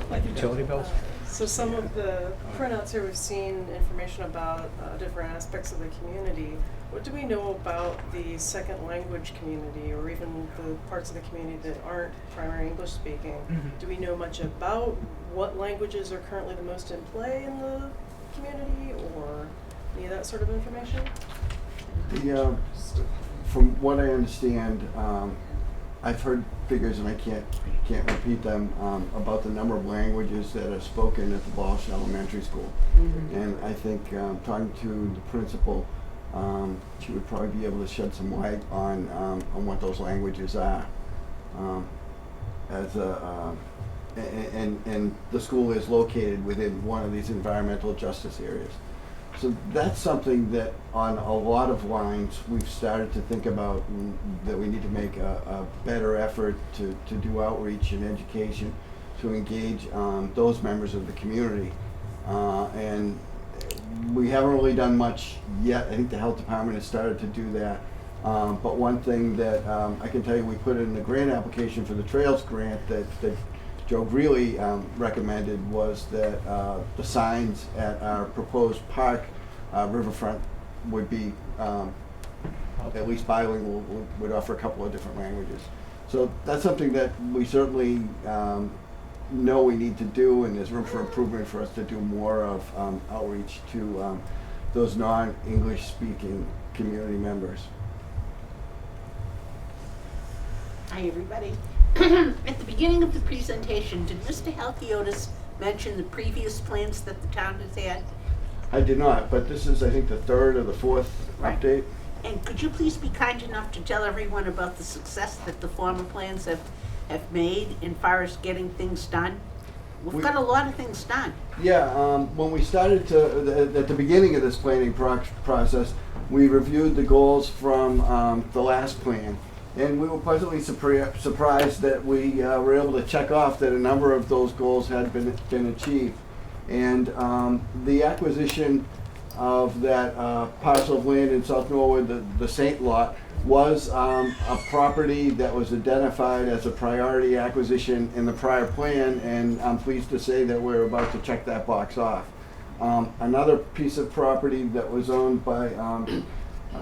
Like utility bills? So some of the printouts here, we've seen information about different aspects of the community. What do we know about the second language community, or even the parts of the community that aren't primary English speaking? Mhm. Do we know much about what languages are currently the most in play in the community, or any of that sort of information? From what I understand, I've heard figures, and I can't repeat them, about the number of languages that are spoken at the Walsh Elementary School. And I think talking to the principal, she would probably be able to shed some light on what those languages are. And the school is located within one of these environmental justice areas. So that's something that on a lot of lines we've started to think about, that we need to make a better effort to do outreach and education to engage those members of the community. And we haven't really done much yet. I think the health department has started to do that. But one thing that I can tell you, we put in the grant application for the Trails grant that Joe Greeley recommended, was that the signs at our proposed park, riverfront, would be at least bilingual, would offer a couple of different languages. So that's something that we certainly know we need to do, and there's room for improvement for us to do more of outreach to those non-English speaking community members. Hi, everybody. At the beginning of the presentation, did Mr. Halkiotis mention the previous plans that the town has had? I did not, but this is, I think, the third or the fourth Right. update. And could you please be kind enough to tell everyone about the success that the former plans have made in far as getting things done? We've got a lot of things done. Yeah, when we started at the beginning of this planning process, we reviewed the goals from the last plan. And we were pleasantly surprised that we were able to check off that a number of those goals had been achieved. And the acquisition of that parcel of land in South Norwood, the Saint Lot, was a property that was identified as a priority acquisition in the prior plan, and I'm pleased to say that we're about to check that box off. Another piece of property that was owned by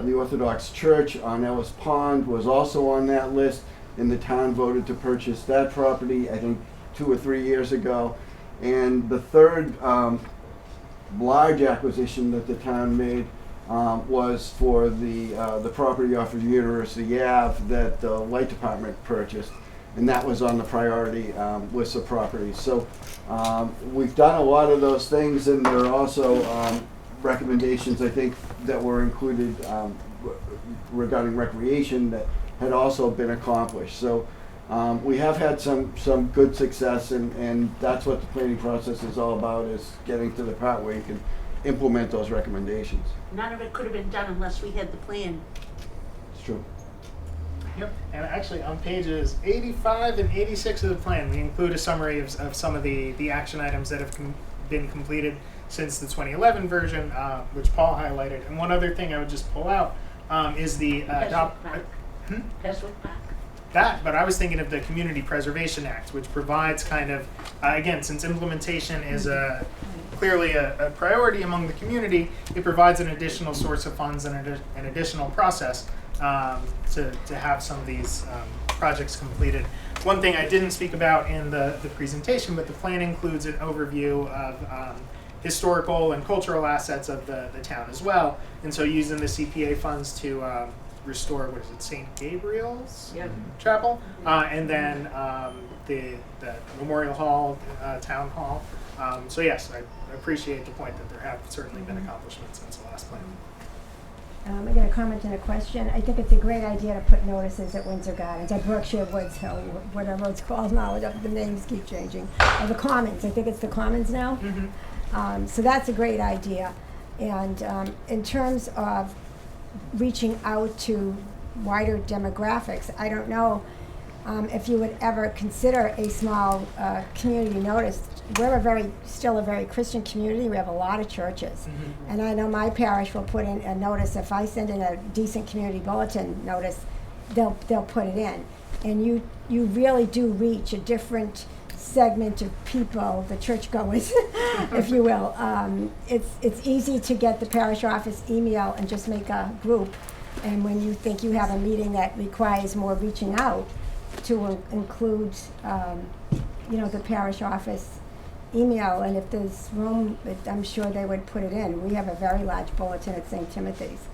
the Orthodox Church on Ellis Pond was also on that list, and the town voted to purchase that property, I think, 2 or 3 years ago. And the third large acquisition that the town made was for the property off of University Ave that the Light Department purchased, and that was on the priority list of properties. So we've done a lot of those things, and there are also recommendations, I think, that were included regarding recreation that had also been accomplished. So we have had some good success, and that's what the planning process is all about, is getting to the part where you can implement those recommendations. None of it could have been done unless we had the plan. It's true. Yep, and actually on pages 85 and 86 of the plan, we include a summary of some of the action items that have been completed since the 2011 version, which Paul highlighted. And one other thing I would just pull out is the Keswick Park. That, but I was thinking of the Community Preservation Act, which provides kind of, again, since implementation is clearly a priority among the community, it provides an additional source of funds and an additional process to have some of these projects completed. One thing I didn't speak about in the presentation, but the plan includes an overview of historical and cultural assets of the town as well. And so using the CPA funds to restore, what is it, St. Gabriel's Chapel, and then the Memorial Hall, Town Hall. So yes, I appreciate the point that there have certainly been accomplishments since the last plan. I got a comment and a question. I think it's a great idea to put notices at Windsor Gardens, at Berkshire Woods Hill, whatever it's called now. The names keep changing. Or the Commons. I think it's the Commons now. So that's a great idea. And in terms of reaching out to wider demographics, I don't know if you would ever consider a small community notice. We're still a very Christian community. We have a lot of churches. And I know my parish will put in a notice. If I send in a decent community bulletin notice, they'll put it in. And you really do reach a different segment of people, the churchgoers, if you will. It's easy to get the parish office email and just make a group. And when you think you have a meeting that requires more reaching out, to include, the parish office email, and if there's room, I'm sure they would put it in. We have a very large bulletin at St. Timothy's,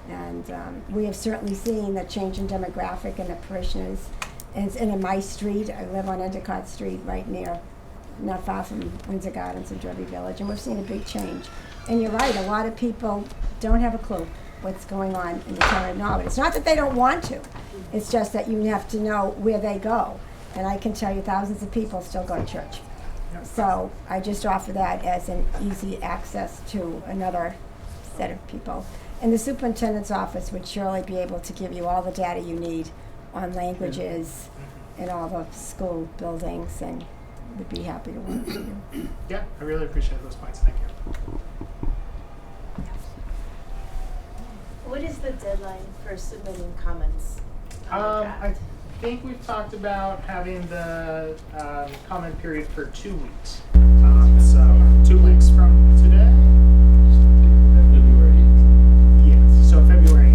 and we have certainly seen the change in demographic and the parishioners. And in my street, I live on Endicott Street, right near, not far from Windsor Gardens and Derby Village, and we've seen a big change. And you're right, a lot of people don't have a clue what's going on in the town of Norwood. It's not that they don't want to, it's just that you have to know where they go. And I can tell you thousands of people still go to church. So I just offer that as an easy access to another set of people. And the superintendent's office would surely be able to give you all the data you need on languages in all the school buildings, and would be happy to work with you. Yeah, I really appreciate those points. Thank you. What is the deadline for submitting comments on the I draft? think we've talked about having the comment period for 2 weeks. So 2 weeks from today? February. Yes, so February.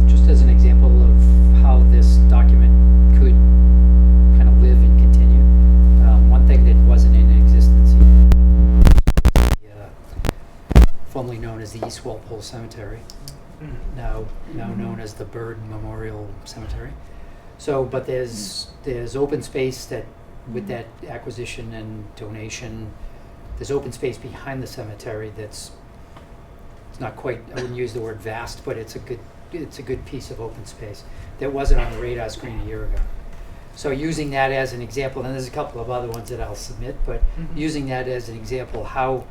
Just as an example of how this document could kind of live and continue, one thing that wasn't in existence, formerly known as the East Walpole Cemetery, now known as the Byrd Memorial Cemetery. So, but there's open space that, with that acquisition and donation, there's open space behind the cemetery it's not quite, I wouldn't use the word vast, but it's a good piece of open space that wasn't on the radar screen a year ago. So using that as an example, and there's a couple of other ones that I'll submit, but using that as an example, how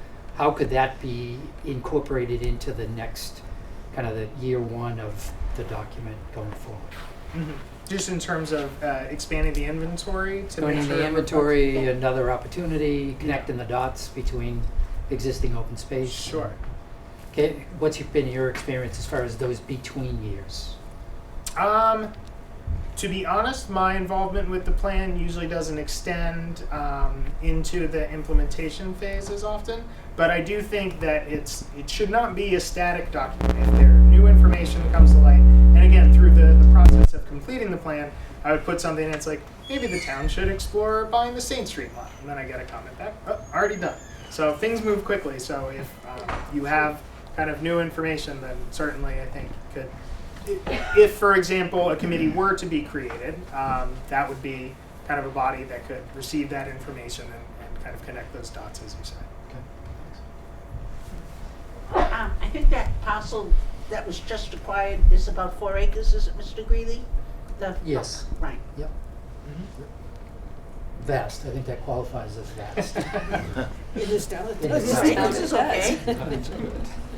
could that be incorporated into the next kind of the year one of the document going forward? Just in terms of expanding the inventory to Going make in sure the it inventory, reflects- another opportunity, connecting the dots between existing open space? Sure. Okay, what's been your experience as far as those between years? To be honest, my involvement with the plan usually doesn't extend into the implementation phase as often, but I do think that it should not be a static document. If there new information comes to light, and again, through the process of completing the plan, I would put something that's like, maybe the town should explore buying the Saint Street lot, and then I get a comment back, oh, already done. So things move quickly, so if you have kind of new information, then certainly I think could, if, for example, a committee were to be created, that would be kind of a body that could receive that information and kind of connect those dots, as you say. I think that parcel that was just acquired is about 4 acres, is it, Mr. Greeley? Yes. Right. Yep. Vast, I think that qualifies as vast. It is down at It is the- down. This is okay.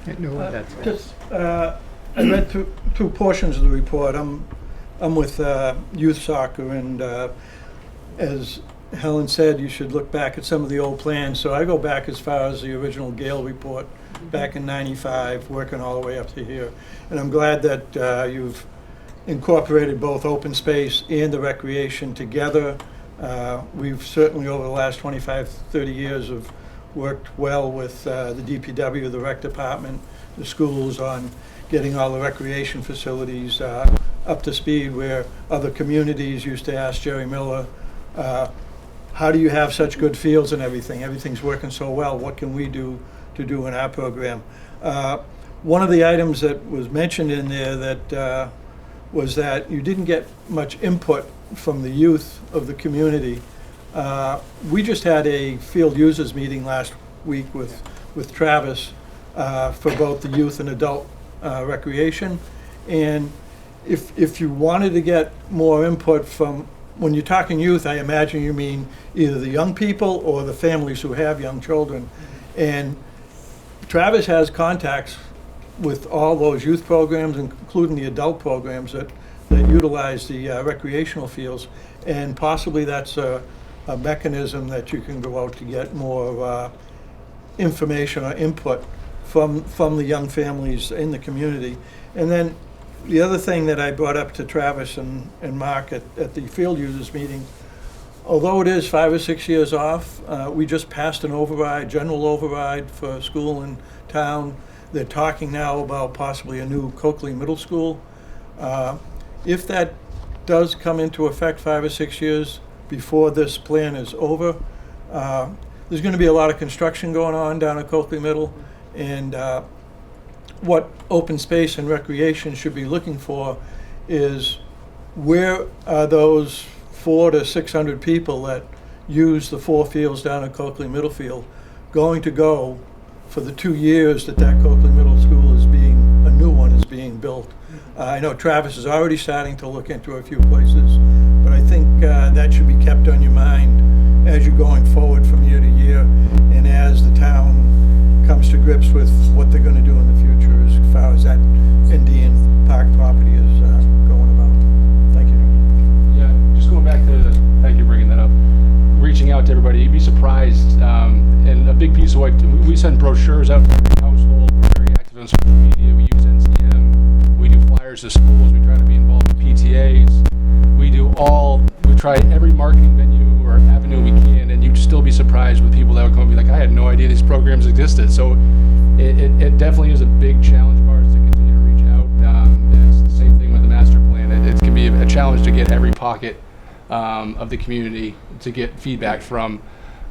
That's I read through portions of the report. I'm with youth soccer, and as Helen said, you should look back at some of the old plans. So I go back as far as the original Gale report back in '95, working all the way up to here. And I'm glad that you've incorporated both open space and the recreation together. We've certainly, over the last 25, 30 years, have worked well with the DPW, the rec department, the schools on getting all the recreation facilities up to speed, where other communities used to ask Jerry Miller, how do you have such good fields and everything? Everything's working so well. What can we do to do in our program? One of the items that was mentioned in there that was that you didn't get much input from the youth of the community. We just had a field users meeting last week with Travis for both the youth and adult recreation. And if you wanted to get more input from, when you're talking youth, I imagine you mean either the young people or the families who have young children. And Travis has contacts with all those youth programs, including the adult programs that utilize the recreational fields. And possibly that's a mechanism that you can go out to get more information or input from the young families in the community. And then the other thing that I brought up to Travis and Mark at the field users meeting, although it is 5 or 6 years off, we just passed an override, general override for a school in town. They're talking now about possibly a new Coakley Middle School. If that does come into effect 5 or 6 years before this plan is over, there's going to be a lot of construction going on down at Coakley Middle, and what open space and recreation should be looking for is where are those 400 to 600 people that use the 4 fields down at Coakley Middle Field going to go for the 2 years that Coakley Middle School is a new one is being built. I know Travis is already starting to look into a few places, but I think that should be kept on your mind as you're going forward from year to year, and as the town comes to grips with what they're going to do in the future as far as that Indian Park property is going about. Thank you. Yeah, just going back to, thank you for bringing that up, reaching out to everybody, you'd be surprised, and a big piece of what, we send brochures out to every household, we're very active on social media, we use NCM, we do flyers to schools, we try to be involved in PTAs, we try every marketing venue or avenue we can, and you'd still be surprised with people that would come and be like, I had no idea these programs existed. So it definitely is a big challenge of ours to continue to reach out. And it's the same thing with the master plan. It can be a challenge to get every pocket of the community to get feedback from.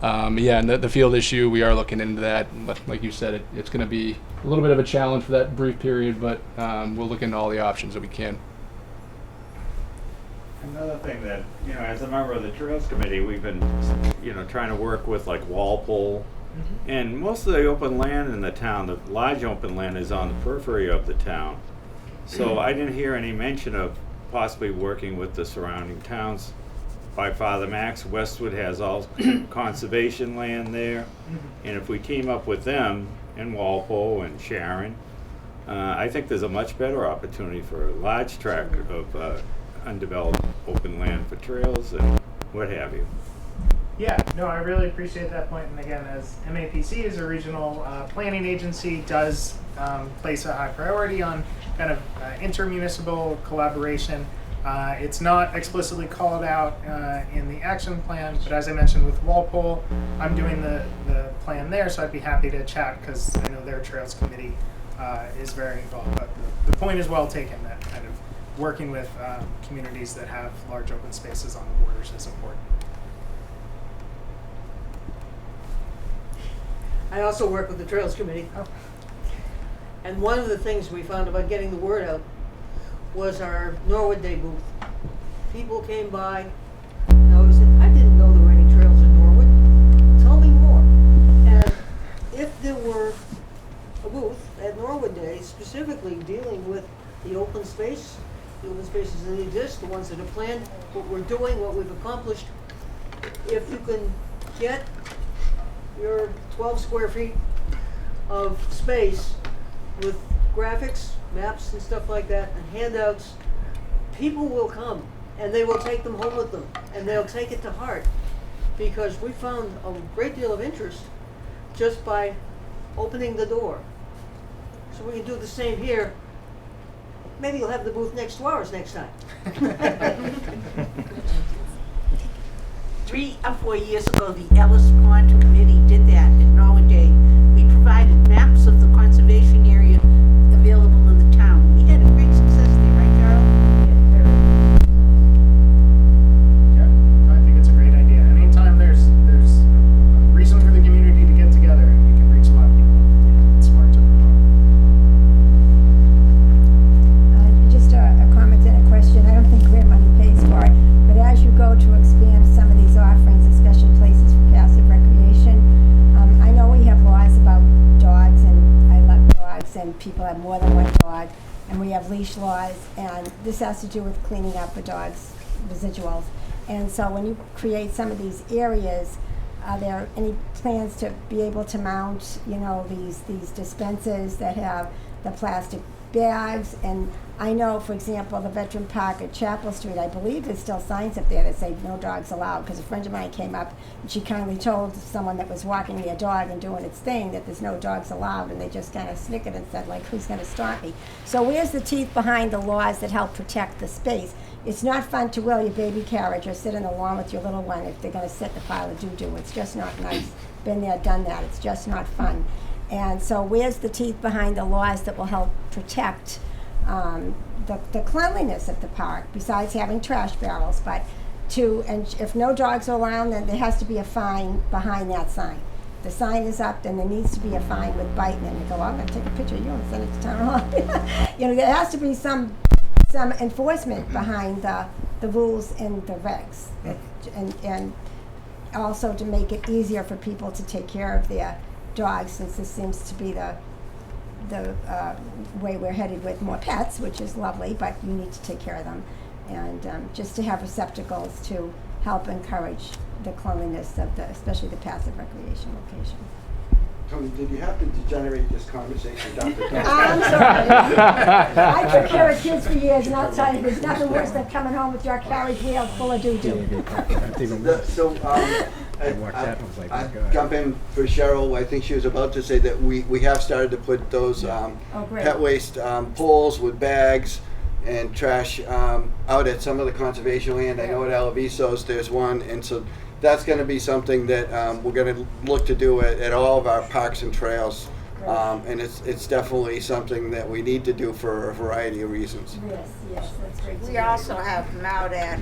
Yeah, and the field issue, we are looking into that. Like you said, it's going to be a little bit of a challenge for that brief period, but we'll look into all the options that we can. Another thing that, as a member of the Trails Committee, we've been, trying to work with like Walpole. And most of the open land in the town, the large open land, is on the periphery of the town. So I didn't hear any mention of possibly working with the surrounding towns. By Father Max, Westwood has all conservation land there. And if we team up with them in Walpole and Sharon, I think there's a much better opportunity for a large tract of undeveloped open land for trails and what have you. Yeah, no, I really appreciate that point. And again, as MAPC is a regional planning agency, does place a high priority on kind of intermunicipal collaboration. It's not explicitly called out in the action plan, but as I mentioned with Walpole, I'm doing the plan there, so I'd be happy to chat because I know their Trails Committee is very involved. But the point is well taken that kind of working with communities that have large open spaces on the borders is important. I also work with the Trails Committee. And one of the things we found about getting the word out was our Norwood Day booth. People came by, noticed it. I didn't know there were any trails in Norwood. Tell me more. And if there were a booth at Norwood Day specifically dealing with the open spaces that exist, the ones that are planned, what we're doing, what we've accomplished, if you can get your 12 square feet of space with graphics, maps and stuff like that, and handouts, people will come and they will take them home with them and they'll take it to heart, because we found a great deal of interest just by opening the door. So we can do the same here. Maybe you'll have the booth next to ours next time. 3 or 4 years ago, the Ellis Pond Committee did that at Norwood Day. We provided maps of the conservation area available in the town. We had a great success there, right, Carol? Yeah, I think it's a great idea. Anytime there's a reason for the community to get together and we can reach a lot of people, it's smart to promote. Just a comment and a question. I don't think grant money pays for it, but as you go to expand some of these offerings, especially places for passive recreation, I know we have laws about dogs, and I love dogs, and people have more than one dog, and we have leash laws, and this has to do with cleaning up a dog's residuals. And so when you create some of these areas, are there any plans to be able to mount, these dispensers that have the plastic bags? And I know, for example, the Veteran Park at Chapel Street, I believe there's still signs up there that say no dogs allowed, because a friend of mine came up and she kindly told someone that was walking their dog and doing its thing that there's no dogs allowed, and they just kind of snickered and said, like, who's going to stop me? So where's the teeth behind the laws that help protect the space? It's not fun to wheel your baby carriage or sit in the lawn with your little one if they're going to sit in a pile of doo-doo. It's just not nice. Been there, done that. It's just not fun. And so where's the teeth behind the laws that will help protect the cleanliness of the park, besides having trash barrels? But and if no dogs are allowed, then there has to be a fine behind that sign. The sign is up, then there needs to be a fine with biting, and you go, I'm going to take a picture of you and send it to town hall. There has to be some enforcement behind the rules and the regs, and also to make it easier for people to take care of their dogs, since this seems to be the way we're headed with more pets, which is lovely, but you need to take care of them. And just to have receptacles to help encourage the cleanliness of especially the passive recreation location. Tony, did you have to degenerate this conversation down to I'm sorry. I took care of kids for years, and I'll tell you, there's nothing worse than coming home with your carriage wheel full of doo-doo. I jump in for Cheryl. I think she was about to say that we have started to put those pet waste poles with bags and trash out at some of the conservation land. I know at Alavisos there's one, and so that's going to be something that we're going to look to do at all of our parks and trails. And it's definitely something that we need to do for a variety of reasons. Yes, that's great. We also have them out at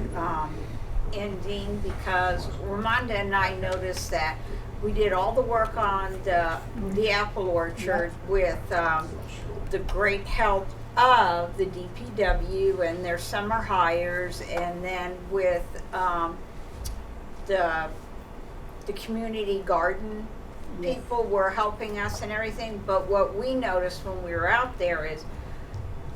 Ending, because Ramonda and I noticed that we did all the work on the apple orchard with the great help of the DPW and their summer hires, and then with the community garden people were helping us and everything. But what we noticed when we were out there is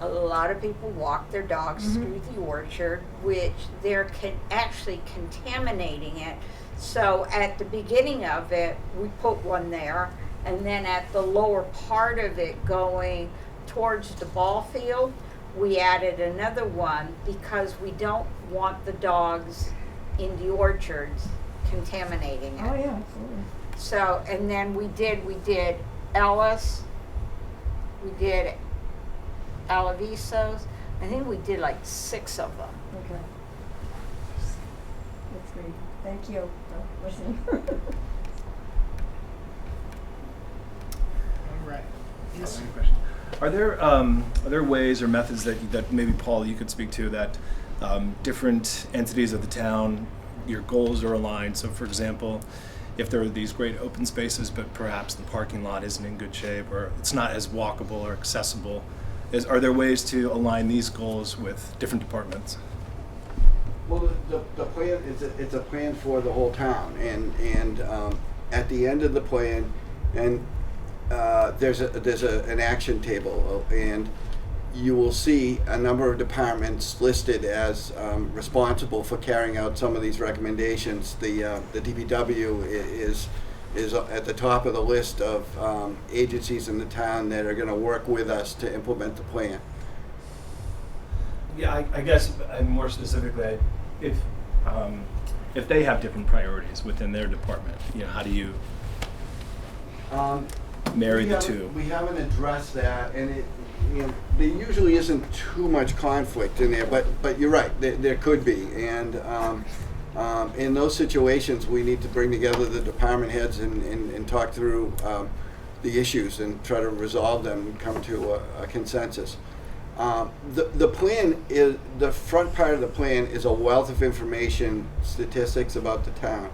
a lot of people walk their dogs through the orchard, which they're actually contaminating it. So at the beginning of it, we put one there, and then at the lower part of it going towards the ball field, we added another one, because we don't want the dogs in the orchards contaminating it. Oh, yeah, absolutely. So, and then we did Ellis, we did Alavisos. I think we did like 6 of them. Okay. That's great. Thank you for listening. All right. Yes. Question. Are there ways or methods that maybe Paul you could speak to that different entities of the town, your goals are aligned? So, for example, if there are these great open spaces, but perhaps the parking lot isn't in good shape or it's not as walkable or accessible, are there ways to align these goals with different departments? Well, the plan it's a plan for the whole town, and at the end of the plan, and there's an action table, and you will see a number of departments listed as responsible for carrying out some of these recommendations. The DPW is at the top of the list of agencies in the town that are going to work with us to implement the plan. Yeah, I guess more specifically, if they have different priorities within their department, how do you marry the two? We haven't addressed that, and there usually isn't too much conflict in there, but you're right, there could be, and in those situations, we need to bring together the department heads and talk through the issues and try to resolve them and come to a consensus. The plan is, the front part of the plan is a wealth of information, statistics about the town.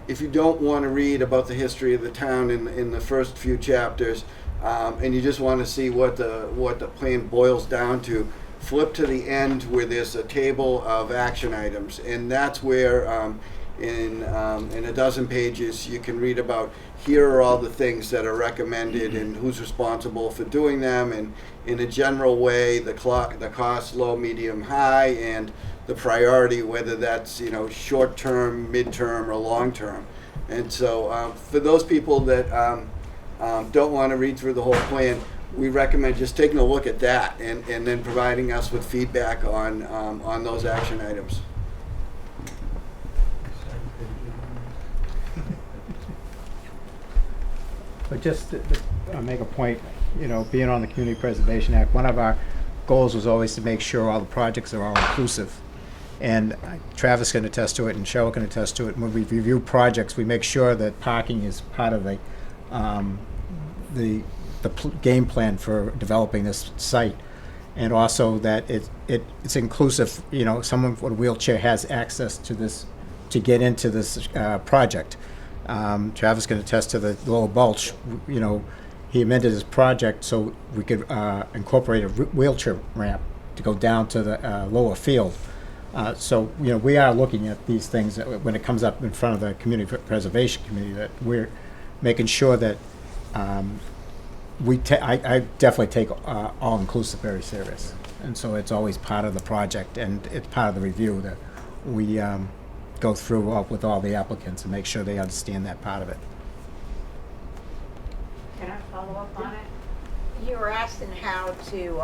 If you don't want to read about the history of the town in the first few chapters, and you just want to see what the plan boils down to, flip to the end where there's a table of action items, and that's where in a dozen pages you can read about here are all the things that are recommended and who's responsible for doing them, and in a general way the cost, low, medium, high, and the priority, whether that's short term, mid-term, or long term. And so for those people that don't want to read through the whole plan, we recommend just taking a look at that and then providing us with feedback on those action items. But just to make a point, being on the Community Preservation Act, one of our goals was always to make sure all the projects are all inclusive. And Travis can attest to it, and Cheryl can attest to it. When we review projects, we make sure that parking is part of the game plan for developing this site, and also that it's inclusive. Someone with a wheelchair has access to this to get into this project. Travis can attest to the Lower Bulch. He amended his project so we could incorporate a wheelchair ramp to go down to the lower field. So we are looking at these things when it comes up in front of the Community Preservation Committee, that we're making sure that I definitely take all-inclusive very serious. And so it's always part of the project, and it's part of the review that we go through with all the applicants and make sure they understand that part of it. Can I follow up on it? You were asking how to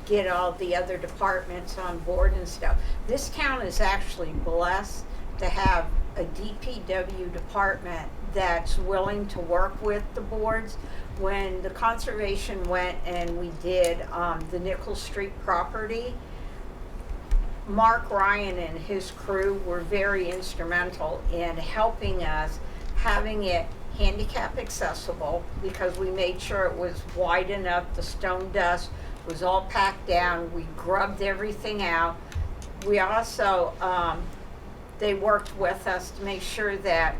get all the other departments on board and stuff. This town is actually blessed to have a DPW department that's willing to work with the boards. When the conservation went and we did the Nichols Street property, Mark Ryan and his crew were very instrumental in helping us having it handicap accessible, because we made sure it was wide enough, the stone dust was all packed down, we grubbed everything out. We also, they worked with us to make sure that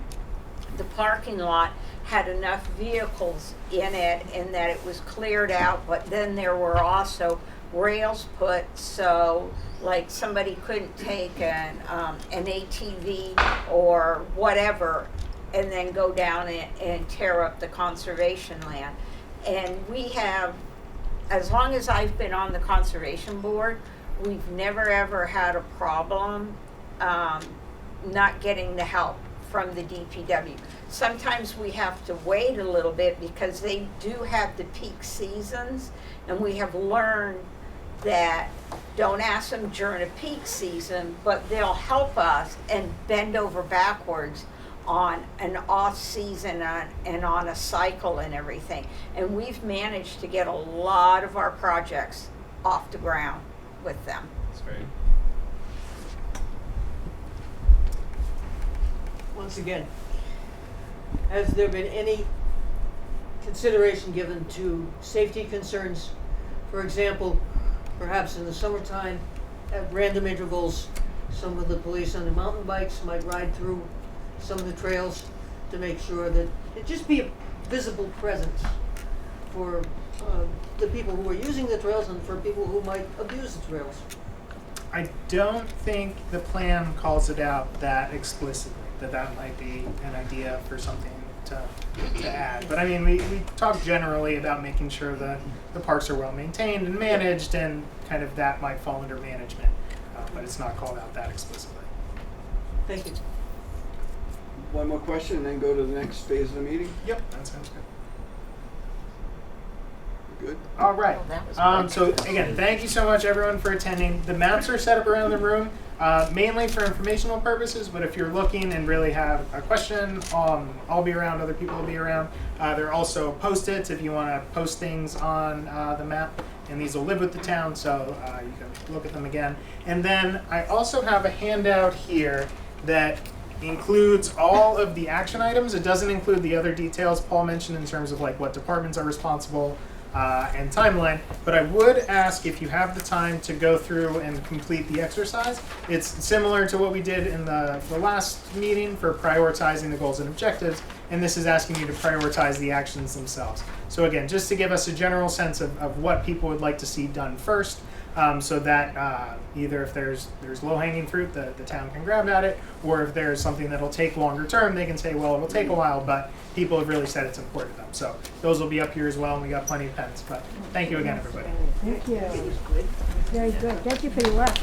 the parking lot had enough vehicles in it and that it was cleared out, but then there were also rails put so like somebody couldn't take an ATV or whatever and then go down and tear up the conservation land. And we have, as long as I've been on the conservation board, we've never ever had a problem not getting the help from the DPW. Sometimes we have to wait a little bit because they do have the peak seasons, and we have learned that don't ask them during a peak season, but they'll help us and bend over backwards on an off season and on a cycle and everything. And we've managed to get a lot of our projects off the ground with them. That's great. Once again, has there been any consideration given to safety concerns? For example, perhaps in the summertime, at random intervals, some of the police on the mountain bikes might ride through some of the trails to make sure that it just be a visible presence for the people who are using the trails and for people who might abuse the trails. I don't think the plan calls it out that explicitly, that might be an idea for something to add. But I mean, we talk generally about making sure that the parks are well maintained and managed, and kind of that might fall under management, but it's not called out that explicitly. Thank you. One more question and then go to the next phase of the meeting? Yep, that sounds good. Good? All right. Oh, that was great. So again, thank you so much everyone for attending. The maps are set up around the room, mainly for informational purposes, but if you're looking and really have a question, I'll be around, other people will be around. There are also Post-its if you want to post things on the map, and these will live with the town, so you can look at them again. And then I also have a handout here that includes all of the action items. It doesn't include the other details Paul mentioned in terms of like what departments are responsible and timeline, but I would ask if you have the time to go through and complete the exercise. It's similar to what we did in the last meeting for prioritizing the goals and objectives, and this is asking you to prioritize the actions themselves. So again, just to give us a general sense of what people would like to see done first, so that either if there's low-hanging fruit, the town can grab at it, or if there's something that'll take longer term, they can say, well, it'll take a while, but people have really said it's important to them. So those will be up here as well, and we got plenty of pens. But thank you again, everybody. Thank you. Very good. Thank you for your work.